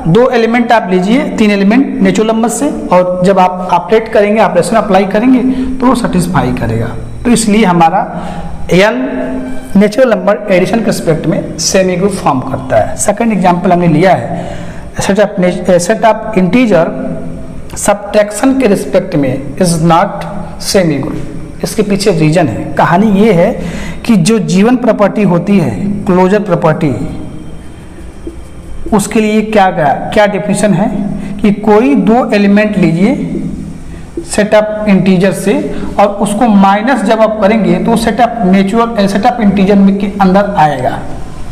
दो एलिमेंट आप लीजिए, तीन एलिमेंट नेचुरल नंबर से, और जब आप ऑपरेट करेंगे, ऑपरेशन अप्लाई करेंगे तो वो सेटिस्फाई करेगा, तो इसलिए हमारा N नेचुरल नंबर एडिशन के रिस्पेक्ट में सेमी ग्रुप फॉर्म करता है। सेकंड एग्जांपल हमने लिया है सेट ऑफ इंटीजर सब्ट्रैक्शन के रिस्पेक्ट में इज नॉट सेमी ग्रुप। इसके पीछे रीजन है, कहानी ये है कि जो G1 प्रॉपर्टी होती है क्लोजर प्रॉपर्टी, उसके लिए क्या डेफिनेशन है कि कोई दो एलिमेंट लीजिए सेट ऑफ इंटीजर से और उसको माइनस जब आप करेंगे तो सेट ऑफ इंटीजर में के अंदर आएगा,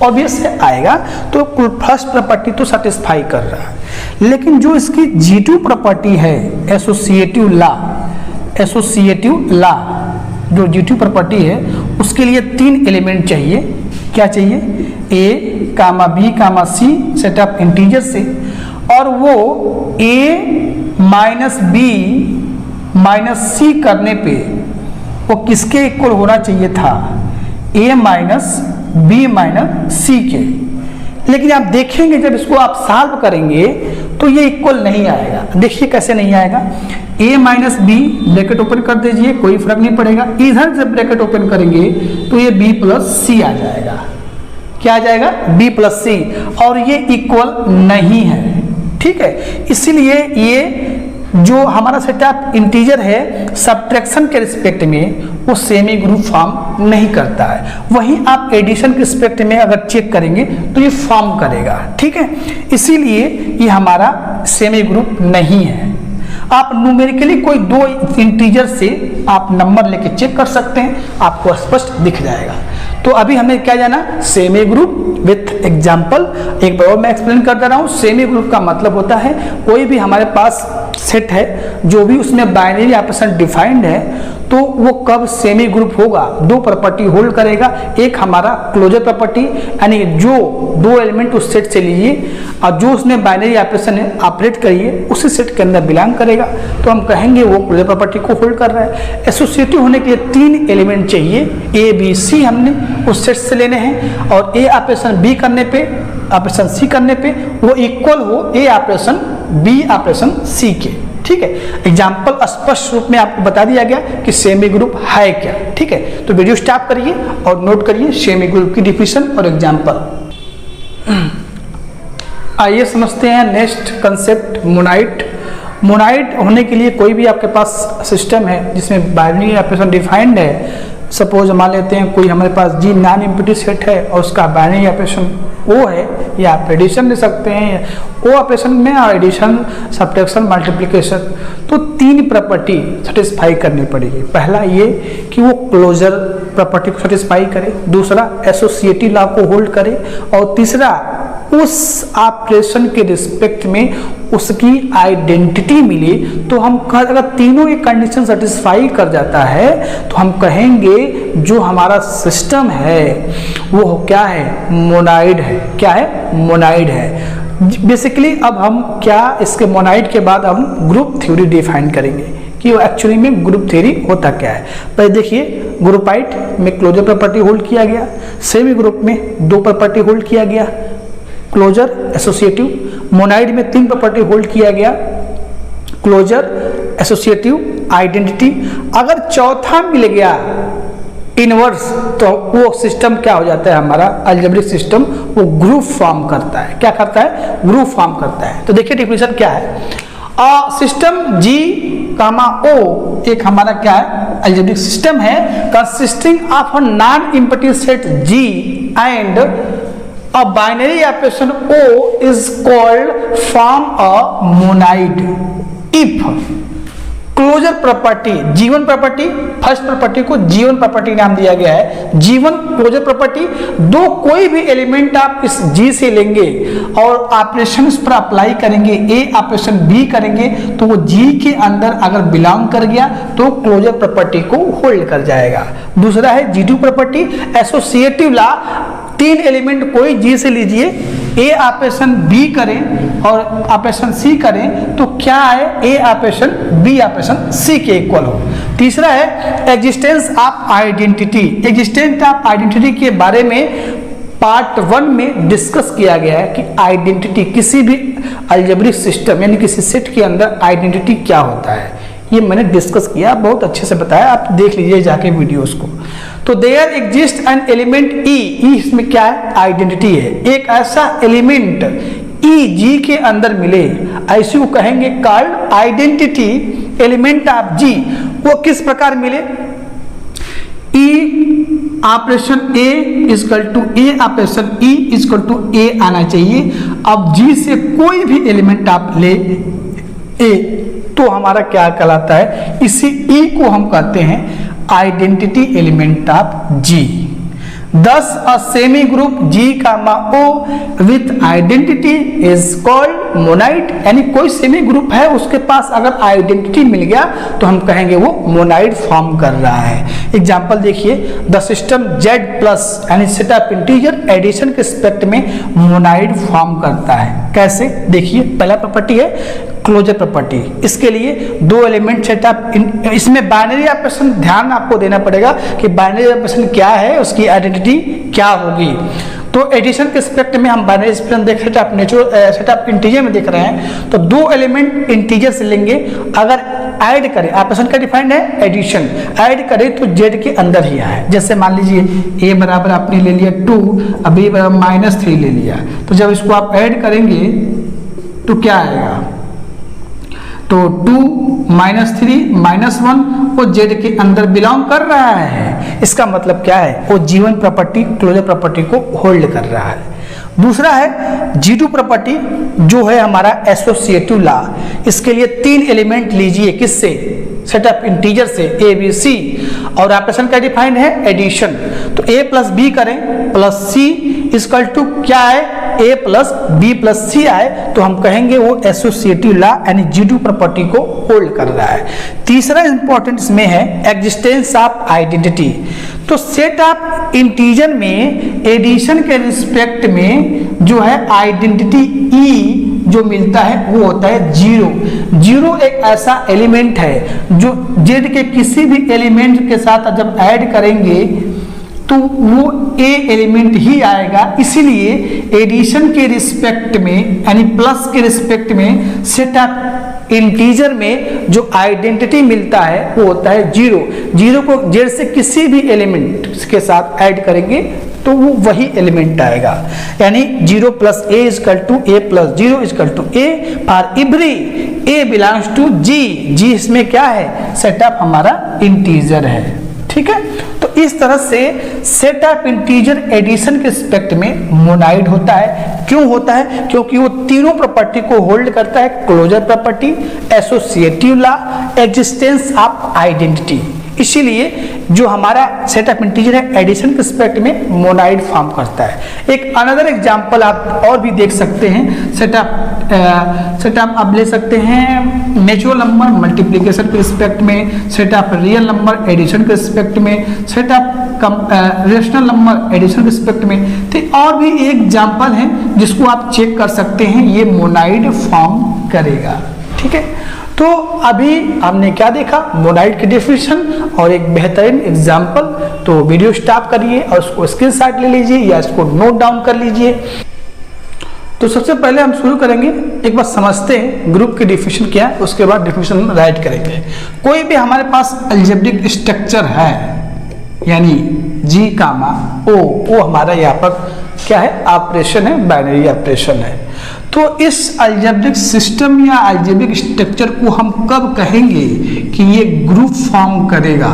ऑब्वियस है आएगा, तो फर्स्ट प्रॉपर्टी तो सेटिस्फाई कर रहा है। लेकिन जो इसकी G2 प्रॉपर्टी है एसोसिएटिव लॉ, जो G2 प्रॉपर्टी है उसके लिए तीन एलिमेंट चाहिए। क्या चाहिए? A comma B comma C set of integer से, और वो A minus B minus C करने पे वो किसके इक्वल होना चाहिए था? A minus B minus C के। लेकिन आप देखेंगे जब इसको आप सॉल्व करेंगे तो ये इक्वल नहीं आएगा। देखिए कैसे नहीं आएगा। A minus B bracket open कर दीजिए, कोई फर्क नहीं पड़ेगा, इधर जब ब्रैकेट ओपन करेंगे तो ये B प्लस C आ जाएगा। क्या आ जाएगा? B प्लस C, और ये इक्वल नहीं है। ठीक है, इसीलिए ये जो हमारा सेट ऑफ इंटीजर है सब्ट्रैक्शन के रिस्पेक्ट में वो सेमी ग्रुप फॉर्म नहीं करता है। वहीं आप एडिशन के रिस्पेक्ट में अगर चेक करेंगे तो ये फॉर्म करेगा। ठीक है, इसीलिए ये हमारा सेमी ग्रुप नहीं है। आप न्यूमेरिकली कोई दो इंटीजर से आप नंबर लेके चेक कर सकते हैं, आपको स्पष्ट दिख जाएगा। तो अभी हमें क्या जाना? Semi group with example. एक बार और मैं एक्सप्लेन कर दे रहा हूँ। सेमी ग्रुप का मतलब होता है कोई भी हमारे पास सेट है जो भी उसमें बाइनरी ऑपरेशन डिफाइंड है तो वो कब सेमी ग्रुप होगा? दो प्रॉपर्टी होल्ड करेगा। एक हमारा क्लोजर प्रॉपर्टी, यानी जो दो एलिमेंट उस सेट से लीजिए और जो उसमें बाइनरी ऑपरेशन है ऑपरेट करिए उसी सेट के अंदर बिलोंग करेगा, तो हम कहेंगे वो क्लोजर प्रॉपर्टी को होल्ड कर रहा है। एसोसिएटिव होने के लिए तीन एलिमेंट चाहिए, ए बी सी हमने उस सेट से लेने हैं, और ए ऑपरेशन बी करने पे ऑपरेशन सी करने पे वो इक्वल हो A operation B operation C के। ठीक है, एग्जाम्पल स्पष्ट रूप में आपको बता दिया गया कि सेमी ग्रुप है क्या। ठीक है, तो वीडियो स्टॉप करिए और नोट करिए सेमी ग्रुप की डिफिनेशन और एग्जाम्पल। आइए समझते हैं नेक्स्ट कंसेप्ट, मोनाइट। मोनाइट होने के लिए कोई भी आपके पास सिस्टम है जिसमें बाइनरी ऑपरेशन डिफाइंड है सपोज मान लेते हैं कोई हमारे पास जी नॉन एम्प्टी सेट है और उसका बाइनरी ऑपरेशन ओ है, या आप एडिशन ले सकते हैं, ओ ऑपरेशन में एडिशन, सब्ट्रैक्शन, मल्टीप्लिकेशन। तो 3 प्रॉपर्टी सेटिस्फाई करनी पड़ेगी। पहला ये कि वो क्लोजर प्रॉपर्टी को सेटिस्फाई करे, दूसरा एसोसिएटिव लॉ को होल्ड करे, और तीसरा उस ऑपरेशन के रिस्पेक्ट में उसकी आइडेंटिटी मिले। तो हम अगर तीनों एक कंडीशन सेटिस्फाई कर जाता है तो हम कहेंगे जो हमारा सिस्टम है वो क्या है, मोनाइड है। क्या है, मोनाइड है। बेसिकली अब हम क्या इसके मोनाइड के बाद हम ग्रुप थ्योरी डिफाइन करेंगे कि वो एक्चुअली में ग्रुप थ्योरी होता क्या है। पहले देखिए, ग्रुपाइट में क्लोजर प्रॉपर्टी होल्ड किया गया, सेमी ग्रुप में 2 प्रॉपर्टी होल्ड किया गया, क्लोजर, एसोसिएटिव। मोनाइड में 3 प्रॉपर्टी होल्ड किया गया, क्लोजर, एसोसिएटिव, आइडेंटिटी। अगर चौथा मिल गया इनवर्स तो वो सिस्टम क्या हो जाता है, हमारा अलजेब्रिक सिस्टम वो ग्रुप फॉर्म करता है। क्या करता है, ग्रुप फॉर्म करता है। तो देखिए डेफिनेशन क्या है, सिस्टम जी कामा ओ एक हमारा क्या है, अलजेब्रिक सिस्टम है consisting of a non empty set G and a binary operation O is called form a monoid if closure property, G one property, first property को जीवन प्रॉपर्टी नाम दिया गया है। जीवन क्लोजर प्रॉपर्टी, दो कोई भी एलिमेंट आप इस जी से लेंगे और ऑपरेशन पर अप्लाई करेंगे, ए ऑपरेशन बी करेंगे तो वो जी के अंदर अगर बिलोंग कर गया तो क्लोजर प्रॉपर्टी को होल्ड कर जाएगा। दूसरा है G two property, associative law, 3 element कोई जी से लीजिए, ए ऑपरेशन बी करें और ऑपरेशन सी करें तो क्या है, ए ऑपरेशन बी ऑपरेशन सी के इक्वल हो। तीसरा है existence of identity. Existence of identity के बारे में पार्ट 1 में डिस्कस किया गया है कि आइडेंटिटी किसी भी अलजेब्रिक सिस्टम यानी किसी सेट के अंदर आइडेंटिटी क्या होता है, ये मैंने डिस्कस किया, बहुत अच्छे से बताया, आप देख लीजिए जाके वीडियोस को। तो देयर एग्जिस्ट एन एलिमेंट ई, इसमें क्या है, आइडेंटिटी है। एक ऐसा एलिमेंट ई जी के अंदर मिले, ऐसे को कहेंगे called identity element of G. वो किस प्रकार मिले, E operation A equal to A operation E equal to A आना चाहिए। अब जी से कोई भी एलिमेंट आप ले ए तो हमारा क्या कहलाता है, इसी ई को हम कहते हैं identity element of G. Thus a semi group G comma O with identity is called monoid। यानी कोई सेमी ग्रुप है उसके पास अगर आइडेंटिटी मिल गया तो हम कहेंगे वो मोनाइड फॉर्म कर रहा है। एग्जांपल देखिए, द सिस्टम Z प्लस यानी सेट ऑफ इंटीजर एडिशन के रिस्पेक्ट में मोनाइड फॉर्म करता है। कैसे, देखिए पहला प्रॉपर्टी है क्लोजर प्रॉपर्टी, इसके लिए 2 एलिमेंट सेटअप, इसमें बाइनरी ऑपरेशन ध्यान आपको देना पड़ेगा कि बाइनरी ऑपरेशन क्या है, उसकी आइडेंटिटी क्या होगी। तो एडिशन के रिस्पेक्ट में हम बाइनरी ऑपरेशन देख रहे हैं, नेचुरल सेटअप इंटीजर में देख रहे हैं, तो 2 एलिमेंट इंटीजर से लेंगे, अगर ऐड करें, ऑपरेशन का डिफाइंड है एडिशन, ऐड करें तो जेड के अंदर ही है। जैसे मान लीजिए ए बराबर आपने ले लिया 2, अब ए बराबर -3 ले लिया, तो जब इसको आप ऐड करेंगे तो क्या आएगा, तो 2 -3 -1 वो जेड के अंदर बिलोंग कर रहा है। इसका मतलब क्या है, वो जीवन प्रॉपर्टी क्लोजर प्रॉपर्टी को होल्ड कर रहा है। दूसरा है G2 प्रॉपर्टी जो है हमारा एसोसिएटिव लॉ। इसके लिए 3 एलिमेंट लीजिए, किससे, सेटअप इंटीजर से ए बी सी, और ऑपरेशन का डिफाइंड है एडिशन। तो ए प्लस बी करें प्लस सी इक्वल टू क्या है, ए प्लस बी प्लस सी आए तो हम कहेंगे वो एसोसिएटिव लॉ यानी G2 प्रॉपर्टी को होल्ड कर रहा है। तीसरा इंपॉर्टेंट इसमें है एग्जिस्टेंस ऑफ आइडेंटिटी। तो सेट ऑफ इंटीजर में एडिशन के रिस्पेक्ट में जो है आइडेंटिटी ई जो मिलता है वो होता है 0। 0 एक ऐसा एलिमेंट है जो जेड के किसी भी एलिमेंट के साथ जब ऐड करेंगे तो वो ए एलिमेंट ही आएगा। इसीलिए एडिशन के रिस्पेक्ट में यानी प्लस के रिस्पेक्ट में सेट ऑफ इंटीजर में जो आइडेंटिटी मिलता है वो होता है 0। 0 को जेड से किसी भी एलिमेंट के साथ ऐड करेंगे तो वो वही एलिमेंट आएगा। यानी 0 plus A equal to A plus 0 equal to A for every A belongs to G. G इसमें क्या है, सेटअप हमारा इंटीजर है, ठीक है। तो इस तरह से सेट ऑफ इंटीजर एडिशन के रिस्पेक्ट में मोनाइड होता है। क्यों होता है? क्योंकि वो तीनों प्रॉपर्टी को होल्ड करता है, closure property, associative law, existence of identity. इसीलिए जो हमारा सेट ऑफ इंटीजर है एडिशन के रिस्पेक्ट में मोनाइड फॉर्म करता है। एक अनदर एग्जांपल आप और भी देख सकते हैं, सेट ऑफ आप ले सकते हैं नेचुरल नंबर मल्टीप्लिकेशन के रिस्पेक्ट में, set of real number addition के रिस्पेक्ट में, set of rational number addition के रिस्पेक्ट में। तो और भी एक एग्जांपल है जिसको आप चेक कर सकते हैं, ये मोनाइड फॉर्म करेगा। ठीक है, तो अभी हमने क्या देखा, मोनाइड की डेफिनेशन और एक बेहतरीन एग्जाम्पल। तो वीडियो स्टॉप करिए और उसको स्क्रीनशॉट ले लीजिए या इसको नोट डाउन कर लीजिए। तो सबसे पहले हम शुरू करेंगे, एक बार समझते हैं ग्रुप की डेफिनेशन क्या है, उसके बाद डेफिनेशन राइट करेंगे। कोई भी हमारे पास अलजेब्रिक स्ट्रक्चर है, यानी जी कामा ओ हमारा यहाँ पर क्या है, ऑपरेशन है, बाइनरी ऑपरेशन है। तो इस अलजेब्रिक सिस्टम या अलजेब्रिक स्ट्रक्चर को हम कब कहेंगे कि ये ग्रुप फॉर्म करेगा,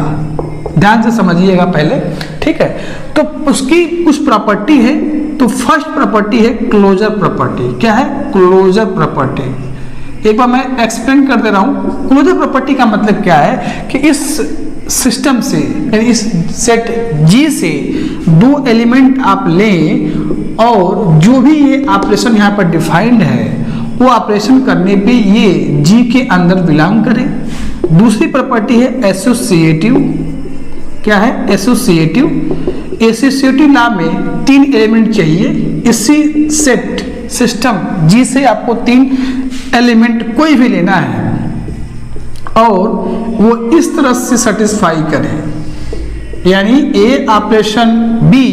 ध्यान से समझिएगा पहले। ठीक है, तो उसकी कुछ प्रॉपर्टी है। तो फर्स्ट प्रॉपर्टी है क्लोजर प्रॉपर्टी। क्या है? Closure property. एक बार मैं एक्सप्लेन कर दे रहा हूँ। क्लोजर प्रॉपर्टी का मतलब क्या है कि इस सिस्टम से, इस सेट जी से दो एलिमेंट आप लें और जो भी ये ऑपरेशन यहाँ पर डिफाइंड है वो ऑपरेशन करने पे ये जी के अंदर बिलोंग करे। दूसरी प्रॉपर्टी है एसोसिएटिव। क्या है? एसोसिएटिव। एसोसिएटिव लॉ में तीन एलिमेंट चाहिए। इसी सेट सिस्टम जी से आपको तीन एलिमेंट कोई भी लेना है और वो इस तरह से सेटिस्फाई करे, यानी A operation B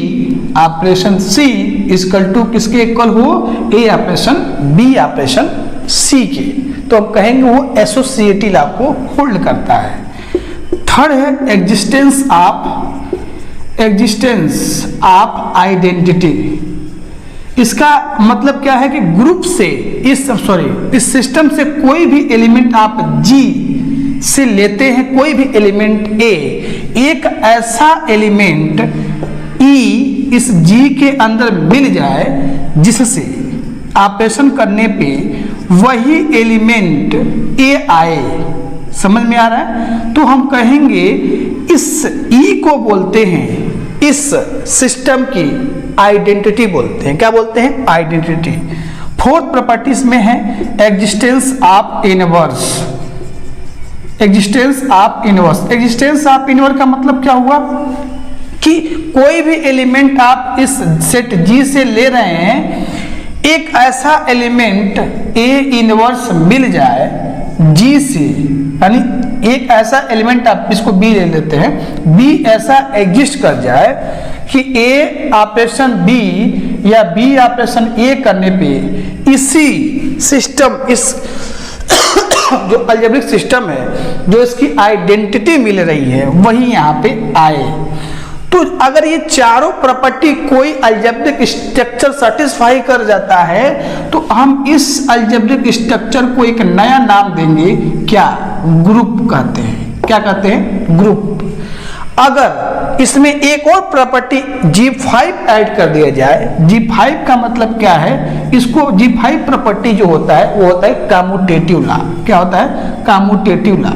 operation C equal to किसके इक्वल हो, A operation B operation C के। तो हम कहेंगे वो एसोसिएटिव लॉ को होल्ड करता है। थर्ड है एग्जिस्टेंस ऑफ आइडेंटिटी। इसका मतलब क्या है कि ग्रुप से इस सिस्टम से कोई भी एलिमेंट आप जी से लेते हैं, कोई भी एलिमेंट ए, एक ऐसा एलिमेंट ई इस जी के अंदर मिल जाए जिससे ऑपरेशन करने पे वही एलिमेंट ए आए। समझ में आ रहा है? तो हम कहेंगे इस ई को बोलते हैं, इस सिस्टम की आइडेंटिटी बोलते हैं। क्या बोलते हैं? आइडेंटिटी। फोर्थ प्रॉपर्टीज में है existence of inverse. Existence of inverse. Existence of inverse का मतलब क्या हुआ कि कोई भी एलिमेंट आप इस सेट जी से ले रहे हैं, एक ऐसा एलिमेंट ए इनवर्स मिल जाए जी से, यानी एक ऐसा एलिमेंट आप इसको बी ले लेते हैं, बी ऐसा एग्जिस्ट कर जाए कि ए ऑपरेशन बी या बी ऑपरेशन ए करने पे इसी सिस्टम, इस जो अलजेब्रिक सिस्टम है, जो इसकी आइडेंटिटी मिल रही है, वही यहाँ पे आए। तो अगर ये चारों प्रॉपर्टी कोई अलजेब्रिक स्ट्रक्चर सेटिस्फाई कर जाता है तो हम इस अलजेब्रिक स्ट्रक्चर को एक नया नाम देंगे। क्या? ग्रुप कहते हैं। क्या कहते हैं? ग्रुप। अगर इसमें एक और प्रॉपर्टी G5 ऐड कर दिया जाए, G5 का मतलब क्या है, इसको G5 प्रॉपर्टी जो होता है वो होता है कम्यूटेटिव लॉ। क्या होता है? Commutative law.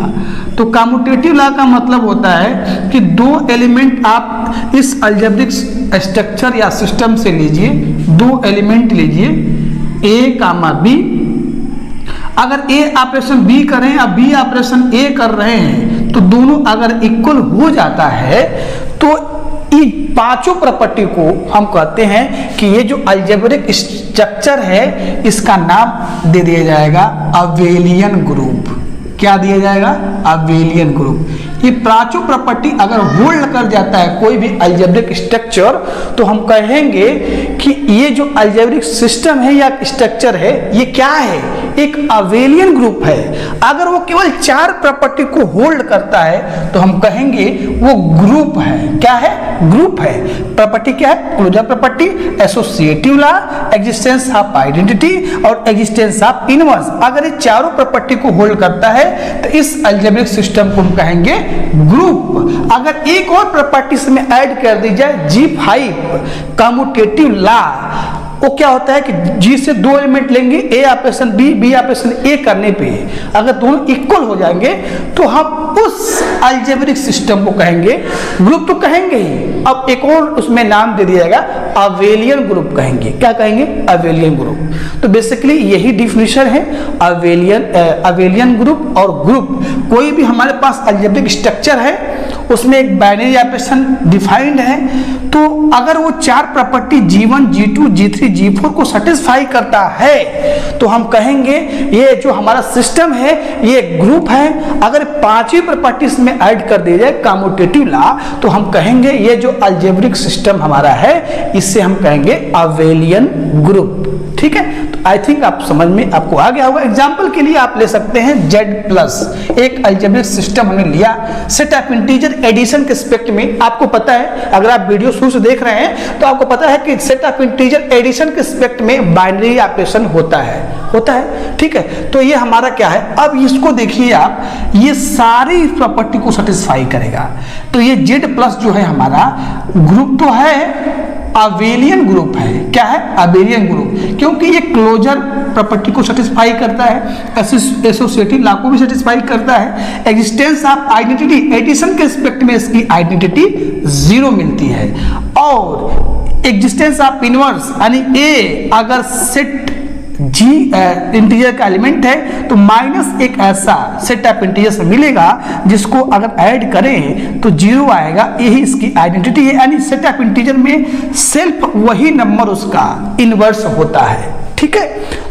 तो कम्यूटेटिव लॉ का मतलब होता है कि दो एलिमेंट आप इस अलजेब्रिक स्ट्रक्चर या सिस्टम से लीजिए, दो एलिमेंट लीजिए ए कामा बी। अगर ए ऑपरेशन बी करें या बी ऑपरेशन ए कर रहे हैं तो दोनों अगर इक्वल हो जाता है तो इन पांचों प्रॉपर्टी को हम कहते हैं कि ये जो अलजेब्रिक स्ट्रक्चर है इसका नाम दे दिया जाएगा अबेलियन ग्रुप। क्या दिया जाएगा? Abelian group. ये पांचों प्रॉपर्टी अगर होल्ड कर जाता है कोई भी अलजेब्रिक स्ट्रक्चर तो हम कहेंगे कि ये जो अलजेब्रिक सिस्टम है या स्ट्रक्चर है ये क्या है? एक अबेलियन ग्रुप है। अगर वो केवल चार प्रॉपर्टी को होल्ड करता है तो हम कहेंगे वो ग्रुप है। क्या है? ग्रुप है। प्रॉपर्टी क्या है? Closure property, associative law, existence of identity और एग्जिस्टेंस ऑफ इनवर्स। अगर ये चारों प्रॉपर्टी को होल्ड करता है तो इस अलजेब्रिक सिस्टम को हम कहेंगे ग्रुप। अगर एक और प्रॉपर्टी इसमें ऐड कर दी जाए, G5 कम्यूटेटिव लॉ, वो क्या होता है कि G से दो एलिमेंट लेंगे, A operation B, B operation A करने पे अगर दोनों इक्वल हो जाएंगे तो हम उस अलजेब्रिक सिस्टम को कहेंगे ग्रुप। तो कहेंगे ही, अब एक और उसमें नाम दे दिया जाएगा, अबेलियन ग्रुप कहेंगे। क्या कहेंगे? Abelian group. तो बेसिकली यही डिफिनेशन है अबेलियन ग्रुप। और ग्रुप कोई भी हमारे पास अलजेब्रिक स्ट्रक्चर है, उसमें एक बाइनरी ऑपरेशन डिफाइंड है, तो अगर वो चार property G1, G2, G3, G4 को सेटिस्फाई करता है तो हम कहेंगे ये जो हमारा सिस्टम है ये ग्रुप है। अगर पांचवी प्रॉपर्टीज में ऐड कर दी जाए कम्यूटेटिव लॉ तो हम कहेंगे ये जो अलजेब्रिक सिस्टम हमारा है इससे हम कहेंगे अबेलियन ग्रुप। ठीक है, तो आई थिंक आप समझ में आपको आ गया होगा। एग्जाम्पल के लिए आप ले सकते हैं Z+, एक अलजेब्रिक सिस्टम हमने लिया सेट ऑफ इंटीजर एडिशन के एस्पेक्ट में। आपको पता है, अगर आप वीडियो शुरू से देख रहे हैं तो आपको पता है कि सेट ऑफ इंटीजर एडिशन के एस्पेक्ट में बाइनरी ऑपरेशन होता है। ठीक है, तो ये हमारा क्या है, अब इसको देखिए आप, ये सारी प्रॉपर्टी को सेटिस्फाई करेगा। तो ये Z+ जो है हमारा ग्रुप तो है, अबेलियन ग्रुप है। क्या है? अबेलियन ग्रुप, क्योंकि ये क्लोजर प्रॉपर्टी को सेटिस्फाई करता है, एसोसिएटिव लॉ को भी सेटिस्फाई करता है, एग्जिस्टेंस ऑफ आइडेंटिटी, एडिशन के एस्पेक्ट में इसकी आइडेंटिटी 0 मिलती है, और एग्जिस्टेंस ऑफ इनवर्स यानी A अगर सेट G इंटीजर का एलिमेंट है तो माइनस एक ऐसा सेट ऑफ इंटीजर्स मिलेगा जिसको अगर ऐड करें तो 0 आएगा। यही इसकी आइडेंटिटी है, यानी सेट ऑफ इंटीजर में सेल्फ वही नंबर उसका इनवर्स होता है। ठीक है,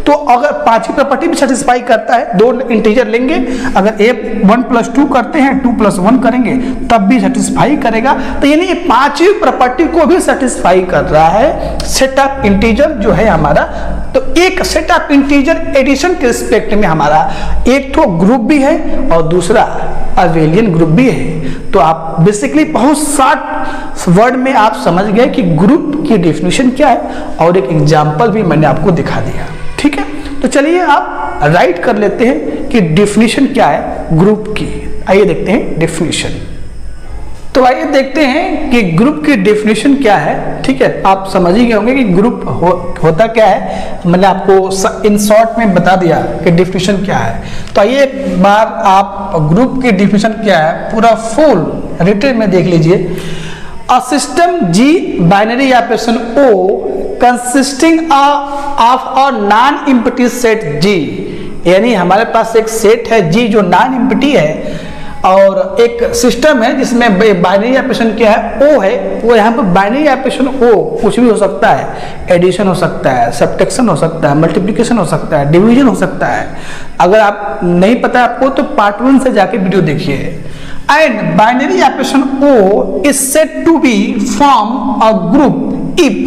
तो अगर पांचवी प्रॉपर्टी भी सेटिस्फाई करता है, दो इंटीजर लेंगे, अगर A1 + 2 करते हैं 2 + 1 करेंगे तब भी सेटिस्फाई करेगा। तो यानी ये पांचवी प्रॉपर्टी को भी सेटिस्फाई कर रहा है सेट ऑफ इंटीजर जो है हमारा। तो एक सेट ऑफ इंटीजर एडिशन के रिस्पेक्ट में हमारा एक तो ग्रुप भी है और दूसरा अबेलियन ग्रुप भी है। तो आप बेसिकली बहुत शॉर्ट वर्ड में आप समझ गए कि ग्रुप की डेफिनेशन क्या है, और एक एग्जांपल भी मैंने आपको दिखा दिया। ठीक है, तो चलिए आप राइट कर लेते हैं कि डेफिनेशन क्या है ग्रुप की। आइए देखते हैं डेफिनेशन। तो आइए देखते हैं कि ग्रुप की डेफिनेशन क्या है। ठीक है, आप समझ ही गए होंगे कि ग्रुप होता क्या है, मैंने आपको इन शॉर्ट में बता दिया कि डेफिनेशन क्या है। तो आइए एक बार आप ग्रुप की डेफिनेशन क्या है पूरा फुल रिटन में देख लीजिए। A system G binary operation O consisting of a non-empty set G, यानी हमारे पास एक सेट है G जो नॉन एम्प्टी है, और एक सिस्टम है जिसमें बाइनरी ऑपरेशन क्या है O है। वो यहाँ पर बाइनरी ऑपरेशन O कुछ भी हो सकता है, एडिशन हो सकता है, सब्ट्रैक्शन हो सकता है, मल्टीप्लिकेशन हो सकता है, डिवीजन हो सकता है। अगर आप नहीं पता आपको तो पार्ट 1 से जाके वीडियो देखिए। And binary operation O is said to be form a group if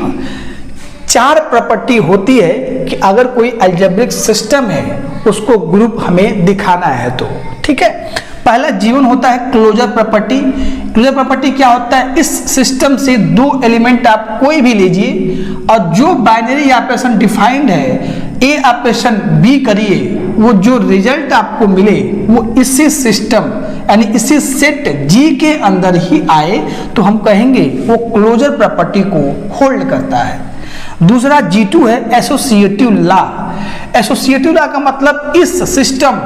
चार प्रॉपर्टी होती है कि अगर कोई अलजेब्रिक सिस्टम है उसको ग्रुप हमें दिखाना है तो। ठीक है, पहला G1 होता है क्लोजर प्रॉपर्टी। क्लोजर प्रॉपर्टी क्या होता है, इस सिस्टम से दो एलिमेंट आप कोई भी लीजिए और जो बाइनरी ऑपरेशन डिफाइंड है A ऑपरेशन B करिए, वो जो रिजल्ट आपको मिले वो इसी सिस्टम यानी इसी सेट G के अंदर ही आए तो हम कहेंगे वो क्लोजर प्रॉपर्टी को होल्ड करता है। दूसरा G2 है एसोसिएटिव लॉ। एसोसिएटिव लॉ का मतलब इस सिस्टम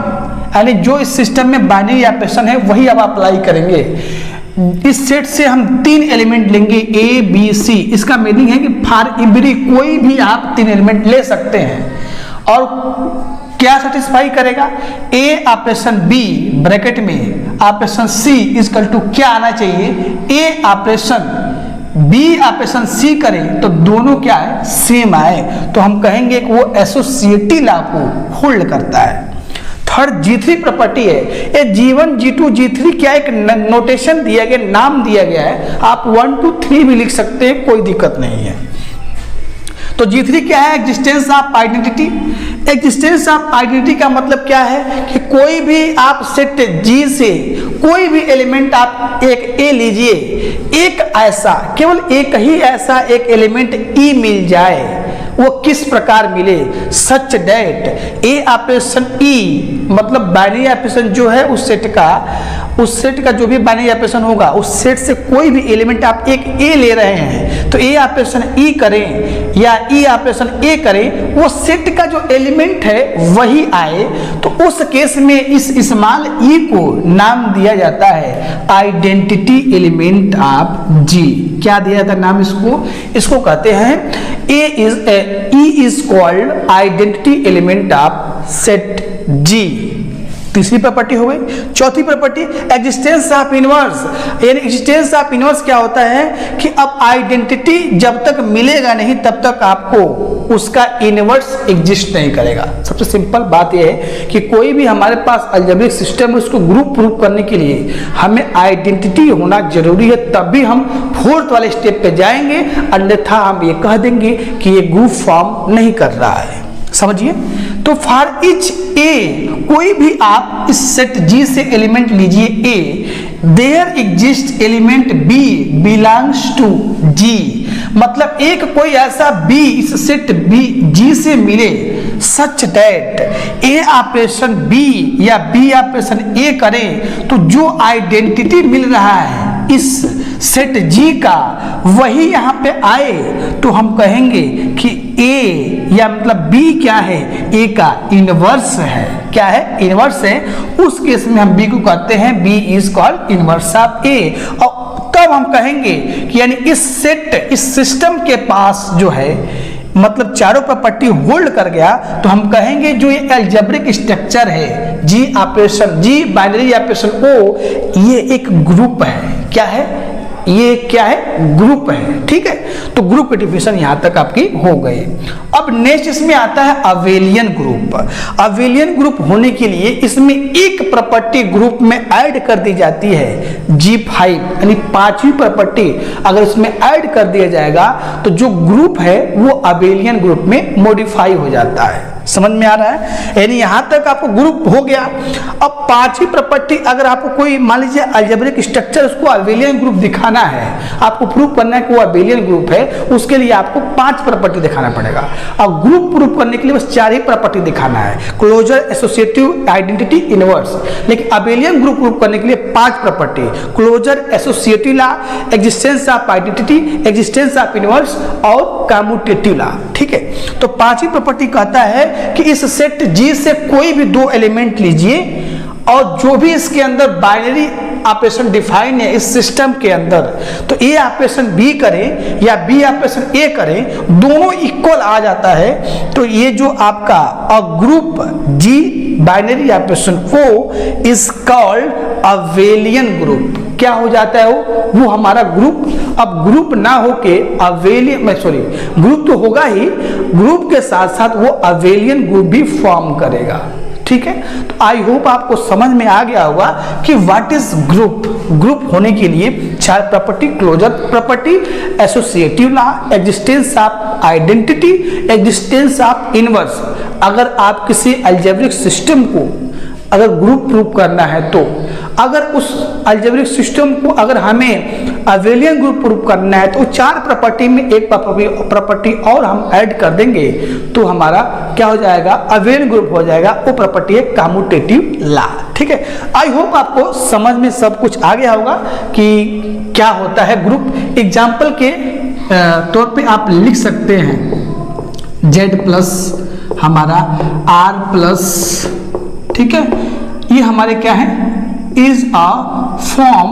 यानी जो इस सिस्टम में बाइनरी ऑपरेशन है वही अब अप्लाई करेंगे। इस सेट से हम 3 एलिमेंट लेंगे A B C। इसका मीनिंग है कि फॉर एवरी कोई भी आप 3 एलिमेंट ले सकते हैं और क्या सेटिस्फाई करेगा, A ऑपरेशन B ब्रैकेट में ऑपरेशन C इक्वल टू क्या आना चाहिए, A operation B operation C करें तो दोनों क्या है सेम आए तो हम कहेंगे कि वो एसोसिएटिव लॉ को होल्ड करता है। थर्ड G3 प्रॉपर्टी है, ये G1 G2 G3 क्या एक नोटेशन दिया गया, नाम दिया गया है, आप 1 2 3 भी लिख सकते हैं, कोई दिक्कत नहीं है। तो G3 क्या है, existence of identity. Existence of identity का मतलब क्या है कि कोई भी आप सेट G से कोई भी एलिमेंट आप एक ए लीजिए, एक ऐसा, केवल एक ही ऐसा एक एलिमेंट ई मिल जाए, वो किस प्रकार मिले, सच डेट ए ऑपरेशन ई, मतलब बाइनरी ऑपरेशन जो है उस सेट का जो भी बाइनरी ऑपरेशन होगा, उस सेट से कोई भी एलिमेंट आप एक ए ले रहे हैं, तो ए ऑपरेशन ई करें या ई ऑपरेशन ए करें, वो सेट का जो एलिमेंट है वही आए, तो उस केस में इस स्मॉल ई को नाम दिया जाता है आइडेंटिटी एलिमेंट ऑफ जी। क्या दिया जाता है नाम इसको कहते हैं E is called identity element of set G. तीसरी प्रॉपर्टी हो गई। चौथी प्रॉपर्टी एग्जिस्टेंस ऑफ इनवर्स, यानी एग्जिस्टेंस ऑफ इनवर्स क्या होता है कि अब आइडेंटिटी जब तक मिलेगा नहीं तब तक आपको उसका इनवर्स एग्जिस्ट नहीं करेगा। सबसे सिंपल बात यह है कि कोई भी हमारे पास अलजेब्रिक सिस्टम है उसको ग्रुप प्रूफ करने के लिए हमें आइडेंटिटी होना जरूरी है, तब भी हम फोर्थ वाले स्टेप पे जाएंगे, अन्यथा हम ये कह देंगे कि ये ग्रुप फॉर्म नहीं कर रहा है। समझिए, तो फॉर इच ए, कोई भी आप इस सेट जी से एलिमेंट लीजिए A, there exist element B belongs to G, मतलब एक कोई ऐसा बी इस सेट बी जी से मिले such that A operation B या बी ऑपरेशन ए करें, तो जो आइडेंटिटी मिल रहा है इस सेट जी का वही यहाँ पे आए, तो हम कहेंगे कि ए या मतलब बी क्या है, ए का इनवर्स है। क्या है? इनवर्स है। उस केस में हम बी को कहते हैं B is called inverse of A, और तब हम कहेंगे कि यानी इस सेट इस सिस्टम के पास जो है मतलब चारों प्रॉपर्टी होल्ड कर गया, तो हम कहेंगे जो ये अलजेब्रिक स्ट्रक्चर है जी ऑपरेशन जी बाइनरी ऑपरेशन ओ, ये एक ग्रुप है। क्या है? ये क्या है? ग्रुप है। ठीक है, तो ग्रुप की डिफिनेशन यहां तक आपकी हो गई। अब नेक्स्ट इसमें आता है अवेलियन ग्रुप। अवेलियन ग्रुप होने के लिए इसमें एक प्रॉपर्टी ग्रुप में ऐड कर दी जाती है G5, यानी पांचवी प्रॉपर्टी अगर इसमें ऐड कर दिया जाएगा तो जो ग्रुप है वो अवेलियन ग्रुप में मॉडिफाई हो जाता है। समझ में आ रहा है? यानी यहां तक आपको ग्रुप हो गया। अब पांचवी प्रॉपर्टी अगर आपको कोई मान लीजिए अलजेब्रिक स्ट्रक्चर उसको अवेलियन ग्रुप दिखाना है, आपको प्रूफ करना है कि वो अवेलियन ग्रुप है, उसके लिए आपको 5 प्रॉपर्टी दिखाना पड़ेगा। अब ग्रुप प्रूफ करने के लिए बस 4 ही प्रॉपर्टी दिखाना है, क्लोजर, एसोसिएटिव, आइडेंटिटी, इनवर्स। लेकिन अवेलियन ग्रुप प्रूफ करने के लिए 5 property, closure, associative law, existence of identity, existence of inverse और कम्यूटेटिव लॉ। ठीक है, तो 5वीं प्रॉपर्टी कहता है कि इस सेट जी से कोई भी 2 एलिमेंट लीजिए और जो भी इसके अंदर बाइनरी ऑपरेशन डिफाइन है इस सिस्टम के अंदर, तो ए ऑपरेशन बी करें या बी ऑपरेशन ए करें, दोनों इक्वल आ जाता है, तो ये जो आपका group G binary operation O is called Abelian group. क्या हो जाता है वो हमारा ग्रुप। अब ग्रुप ना होके अवेलियन ग्रुप तो होगा ही, ग्रुप के साथ साथ वो अवेलियन ग्रुप भी फॉर्म करेगा। ठीक है, तो आई होप आपको समझ में आ गया होगा कि व्हाट इज ग्रुप। ग्रुप होने के लिए 4 property, closure property, associative law, existence of identity, existence of inverse. अगर आप किसी अलजेब्रिक सिस्टम को अगर ग्रुप प्रूफ करना है, तो अगर उस अलजेब्रिक सिस्टम को अगर हमें अवेलियन ग्रुप प्रूफ करना है तो 4 प्रॉपर्टी में एक प्रॉपर्टी और हम ऐड कर देंगे, तो हमारा क्या हो जाएगा? अवेलियन ग्रुप हो जाएगा। वो प्रॉपर्टी है कम्यूटेटिव लॉ। ठीक है, आई होप आपको समझ में सब कुछ आ गया होगा कि क्या होता है ग्रुप। एग्जाम्पल के तौर पे आप लिख सकते हैं Z प्लस हमारा R प्लस, ठीक है, ये हमारे क्या है? Is a form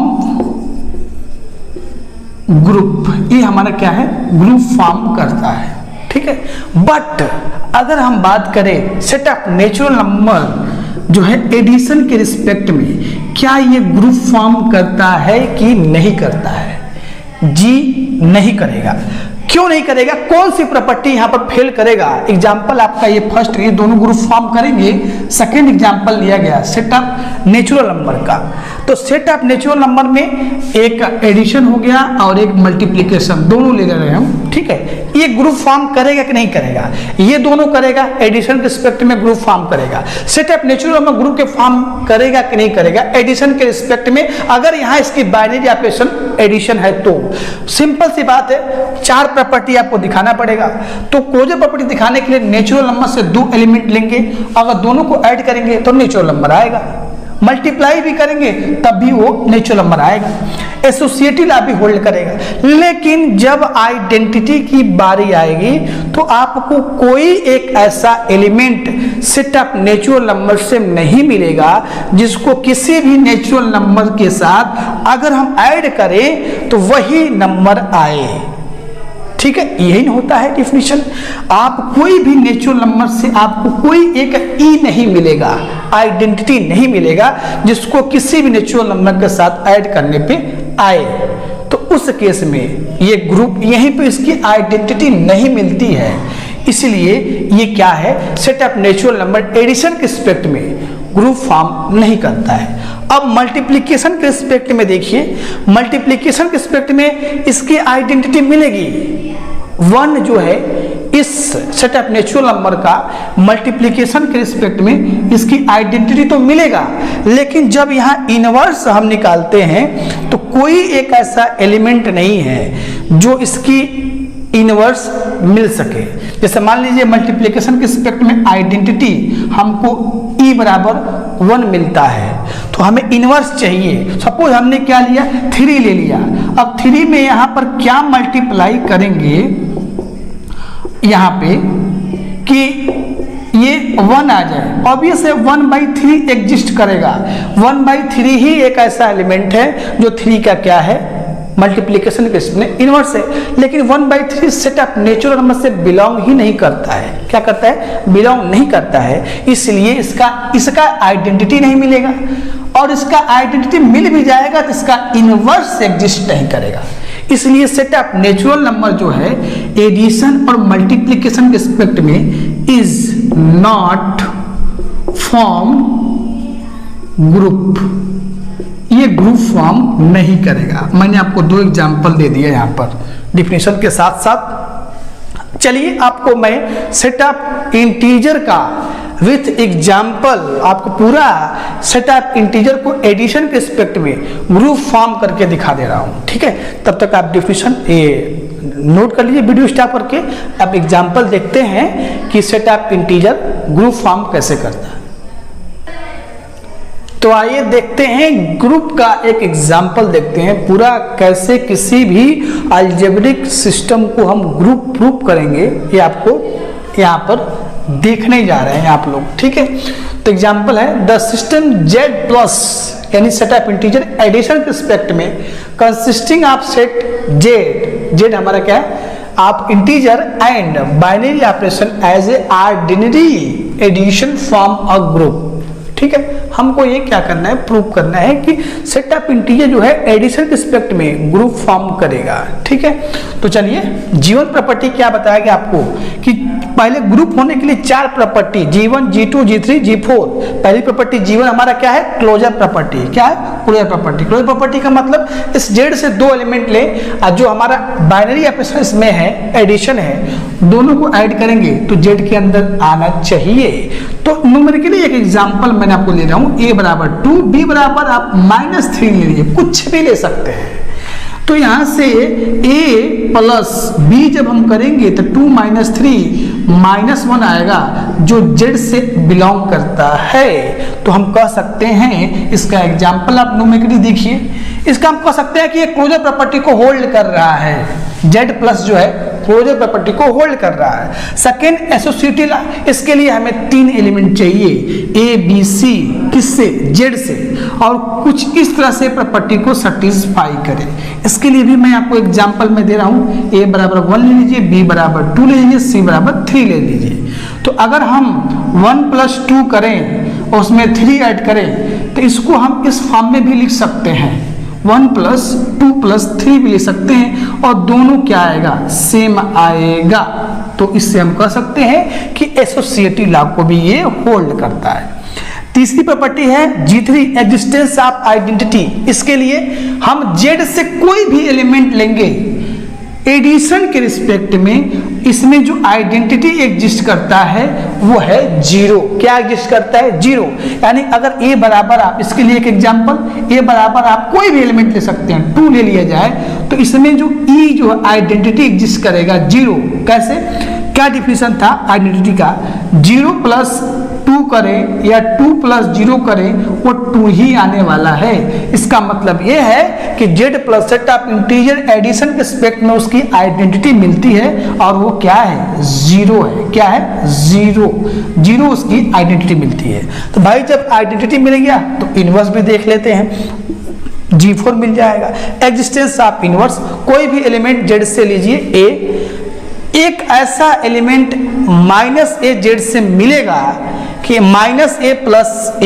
group. ये हमारा क्या है? ग्रुप फॉर्म करता है। ठीक है, बट अगर हम बात करें सेट ऑफ नेचुरल नंबर जो है एडिशन के रिस्पेक्ट में, क्या ये ग्रुप फॉर्म करता है कि नहीं करता है? जी नहीं करेगा। क्यों नहीं करेगा? कौन सी प्रॉपर्टी यहां पर फेल करेगा? एग्जाम्पल आपका ये फर्स्ट, ये दोनों ग्रुप फॉर्म करेंगे। सेकंड एग्जाम्पल लिया गया सेट ऑफ नेचुरल नंबर का, तो सेट ऑफ नेचुरल नंबर में एक एडिशन हो गया और एक मल्टीप्लिकेशन, दोनों ले रहे हैं हम, ठीक है। ये ग्रुप फॉर्म करेगा कि नहीं करेगा? ये दोनों करेगा, एडिशन के रिस्पेक्ट में ग्रुप फॉर्म करेगा। Set of natural number group के फॉर्म करेगा कि नहीं करेगा? एडिशन के रिस्पेक्ट में। अगर यहाँ इसकी बाइनरी ऑपरेशन एडिशन है तो सिंपल सी बात है, 4 प्रॉपर्टी आपको दिखाना पड़ेगा। तो क्लोजर प्रॉपर्टी दिखाने के लिए नेचुरल नंबर से 2 एलिमेंट लेंगे, अगर दोनों को ऐड करेंगे तो नेचुरल नंबर आएगा, मल्टीप्लाई भी करेंगे तब भी वो नेचुरल नंबर आएगा। एसोसिएटिव लॉ भी होल्ड करेगा। लेकिन जब आइडेंटिटी की बारी आएगी तो आपको कोई एक ऐसा element set of natural number से नहीं मिलेगा जिसको किसी भी नेचुरल नंबर के साथ अगर हम ऐड करें तो वही नंबर आए, ठीक है। यही होता है डिफिनीशन। आप कोई भी नेचुरल नंबर से आपको कोई एक ई नहीं मिलेगा, आइडेंटिटी नहीं मिलेगा जिसको किसी भी नेचुरल नंबर के साथ ऐड करने पे आए। तो उस केस में ये ग्रुप यहीं पे इसकी आइडेंटिटी नहीं मिलती है, इसलिए ये क्या है, set of natural number addition के रिस्पेक्ट में ग्रुप फॉर्म नहीं करता है। अब मल्टीप्लिकेशन के रिस्पेक्ट में देखिए, मल्टीप्लिकेशन के रिस्पेक्ट में इसकी आइडेंटिटी मिलेगी। 1 जो है इस सेट ऑफ नेचुरल नंबर का मल्टीप्लिकेशन के रिस्पेक्ट में इसकी आइडेंटिटी तो मिलेगा, लेकिन जब यहाँ इनवर्स हम निकालते हैं तो कोई एक ऐसा एलिमेंट नहीं है जो इसकी इनवर्स मिल सके। जैसे मान लीजिए मल्टीप्लिकेशन के रिस्पेक्ट में आइडेंटिटी हमको e बराबर 1 मिलता है, तो हमें इनवर्स चाहिए। सपोज हमने क्या लिया, 3 ले लिया। अब 3 में यहाँ पर क्या मल्टीप्लाई करेंगे यहाँ पे कि ये 1 आ जाए। ऑब्वियस है 1/3 एग्जिस्ट करेगा। 1/3 ही एक ऐसा एलिमेंट है जो 3 का क्या है, मल्टीप्लिकेशन के इसमें इनवर्स है। लेकिन 1/3 सेट ऑफ नेचुरल नंबर से बिलोंग ही नहीं करता है। क्या करता है? बिलोंग नहीं करता है, इसलिए इसका आइडेंटिटी नहीं मिलेगा, और इसका आइडेंटिटी मिल भी जाएगा तो इसका इनवर्स एग्जिस्ट नहीं करेगा। इसलिए सेट ऑफ नेचुरल नंबर जो है एडिशन और मल्टीप्लिकेशन के रिस्पेक्ट में इज नॉट फॉर्म ग्रुप, ये ग्रुप फॉर्म नहीं करेगा। मैंने आपको 2 एग्जाम्पल दे दिए यहाँ पर डिफिनेशन के साथ साथ। चलिए आपको मैं सेट ऑफ इंटीजर का विथ एग्जाम्पल आपको पूरा सेट ऑफ इंटीजर को एडिशन के रिस्पेक्ट में ग्रुप फॉर्म करके दिखा दे रहा हूँ, ठीक है। तब तक आप डिफिनेशन नोट कर लीजिए, वीडियो स्टॉप करके आप एग्जाम्पल देखते हैं कि set of integer group form कैसे करता है। तो आइए देखते हैं ग्रुप का एक एग्जाम्पल देखते हैं, पूरा कैसे किसी भी अलजेब्रिक सिस्टम को हम ग्रुप प्रूफ करेंगे, ये आपको यहाँ पर देखने जा रहे हैं आप लोग, ठीक है। तो एग्जाम्पल है द सिस्टम z प्लस यानी सेट ऑफ इंटीजर एडिशन के रिस्पेक्ट में कंसिस्टिंग ऑफ सेट z हमारा क्या है, आप integer and binary operation as a ordinary addition form a group, ठीक है। हमको ये क्या करना है, प्रूव करना है कि सेट ऑफ इंटीजर जो है एडिशन के रिस्पेक्ट में ग्रुप फॉर्म करेगा, ठीक है। तो चलिए G1 प्रॉपर्टी क्या बताया गया आपको कि पहले ग्रुप होने के लिए 4 property G1, G2, G3, G4। पहली प्रॉपर्टी G1 हमारा क्या है, क्लोजर प्रॉपर्टी। क्या है? Closure property. क्लोजर प्रॉपर्टी का मतलब इस Z से 2 एलिमेंट ले, जो हमारा बाइनरी ऑपरेशन इसमें है, एडिशन है, दोनों को ऐड करेंगे तो Z के अंदर आना चाहिए। तो न्यूमेरिकली एक एग्जांपल मैंने आपको ले रहा हूं, a बराबर 2, b बराबर आप -3 ले लीजिए, कुछ भी ले सकते हैं। तो यहां से a प्लस b जब हम करेंगे तो 2 - 3 -1 आएगा जो z से बिलोंग करता है। तो हम कह सकते हैं, इसका एग्जांपल आप न्यूमेरिकली देखिए, इसका हम कह सकते हैं कि ये क्लोजर प्रॉपर्टी को होल्ड कर रहा है, z प्लस जो है क्लोजर प्रॉपर्टी को होल्ड कर रहा है। सेकेंड एसोसिएटिव, इसके लिए हमें 3 एलिमेंट चाहिए, ए बी सी, किससे, जेड से, और कुछ इस तरह से प्रॉपर्टी को सेटिस्फाई करे। इसके लिए भी मैं आपको एग्जांपल में दे रहा हूं, ए बराबर 1 ले लीजिए, बी बराबर 2 ले लीजिए, सी बराबर 3 ले लीजिए। तो अगर हम 1 + 2 करें और उसमें 3 ऐड करें तो इसको हम इस फॉर्म में भी लिख सकते हैं, 1 + 2 + 3 भी ले सकते हैं, और दोनों क्या आएगा, सेम आएगा। तो इससे हम कह सकते हैं कि एसोसिएटिव लॉ को भी ये होल्ड करता है। तीसरी प्रॉपर्टी है G3 एग्जिस्टेंस ऑफ आइडेंटिटी। इसके लिए हम Z से कोई भी एलिमेंट लेंगे एडिशन के रिस्पेक्ट में, इसमें जो आइडेंटिटी एग्जिस्ट करता है वो है 0। क्या एग्जिस्ट करता है? 0। यानी अगर A बराबर आप, इसके लिए एक एग्जांपल, A बराबर आप कोई भी एलिमेंट ले सकते हैं, 2 ले लिया जाए, तो इसमें जो E जो आइडेंटिटी एग्जिस्ट करेगा 0। कैसे? क्या डिफिनेशन था आइडेंटिटी का? 0 प्लस 2 करें या 2 प्लस 0 करें वो 2 ही आने वाला है। इसका मतलब ये है कि Z plus set of integer addition के रिस्पेक्ट में उसकी आइडेंटिटी मिलती है और वो क्या है? 0 है। क्या है? 0 उसकी आइडेंटिटी मिलती है। तो भाई जब आइडेंटिटी मिल गया तो इनवर्स भी देख लेते हैं, G4 मिल जाएगा। एग्जिस्टेंस ऑफ इनवर्स, कोई भी एलिमेंट Z से लीजिए A, एक ऐसा एलिमेंट माइनस ए जेड से मिलेगा कि माइनस ए प्लस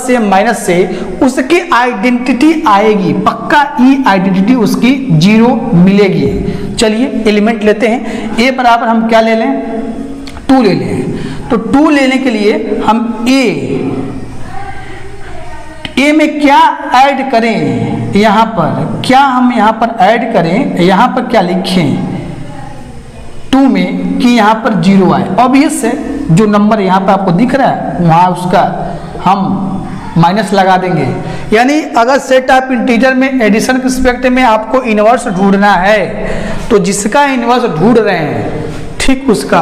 ए माइनस ए, उसकी आइडेंटिटी आएगी, पक्का ई आइडेंटिटी उसकी 0 मिलेगी। चलिए एलिमेंट लेते हैं। ए बराबर हम क्या ले लें? 2 ले लें। तो 2 लेने के लिए हम ए में क्या ऐड करें? यहाँ पर क्या हम यहाँ पर ऐड करें? यहाँ पर क्या लिखें 2 में कि यहाँ पर 0 आए? ऑब्वियस है, जो नंबर यहाँ पर आपको दिख रहा है वहाँ उसका हम माइनस लगा देंगे। यानी अगर सेट ऑफ इंटीजर में एडिशन के रिस्पेक्ट में आपको इनवर्स ढूंढना है तो जिसका इनवर्स ढूंढ रहे हैं ठीक उसका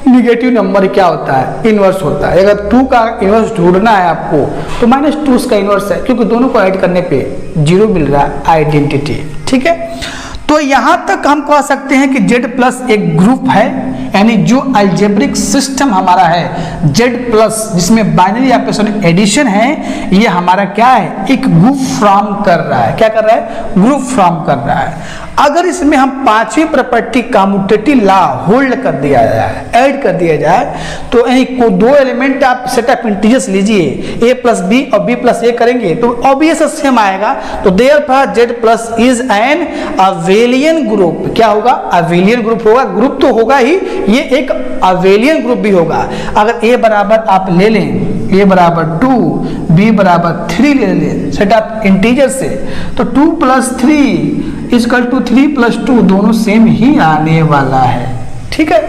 निगेटिव नंबर क्या होता है? इनवर्स होता है। अगर 2 का इनवर्स ढूंढना है आपको तो -2 उसका इनवर्स है, क्योंकि दोनों को ऐड करने पे 0 मिल रहा है आइडेंटिटी। ठीक है, तो यहां तक हम कह सकते हैं कि Z प्लस एक ग्रुप है, यानी जो अलजेब्रिक सिस्टम हमारा है Z प्लस, जिसमें बाइनरी ऑपरेशन एडिशन है, ये हमारा क्या है? एक ग्रुप फॉर्म कर रहा है। क्या कर रहा है? ग्रुप फॉर्म कर रहा है। अगर इसमें हम 5वीं प्रॉपर्टी कम्यूटेटिव लॉ होल्ड कर दिया जाए, ऐड कर दिया जाए, तो को 2 एलिमेंट आप सेट ऑफ इंटीजर्स लीजिए, A प्लस B और B प्लस A करेंगे तो ऑब्वियस सेम आएगा। तो therefore Z plus is an abelian group. क्या होगा? अवेलियन ग्रुप होगा। ग्रुप तो होगा ही, ये एक अवेलियन ग्रुप भी होगा। अगर A बराबर आप ले लें, A बराबर 2, B बराबर 3 ले लें सेट ऑफ इंटीजर से, तो 2 प्लस 3 इक्वल टू 3 प्लस 2, दोनों सेम ही आने वाला है। ठीक है,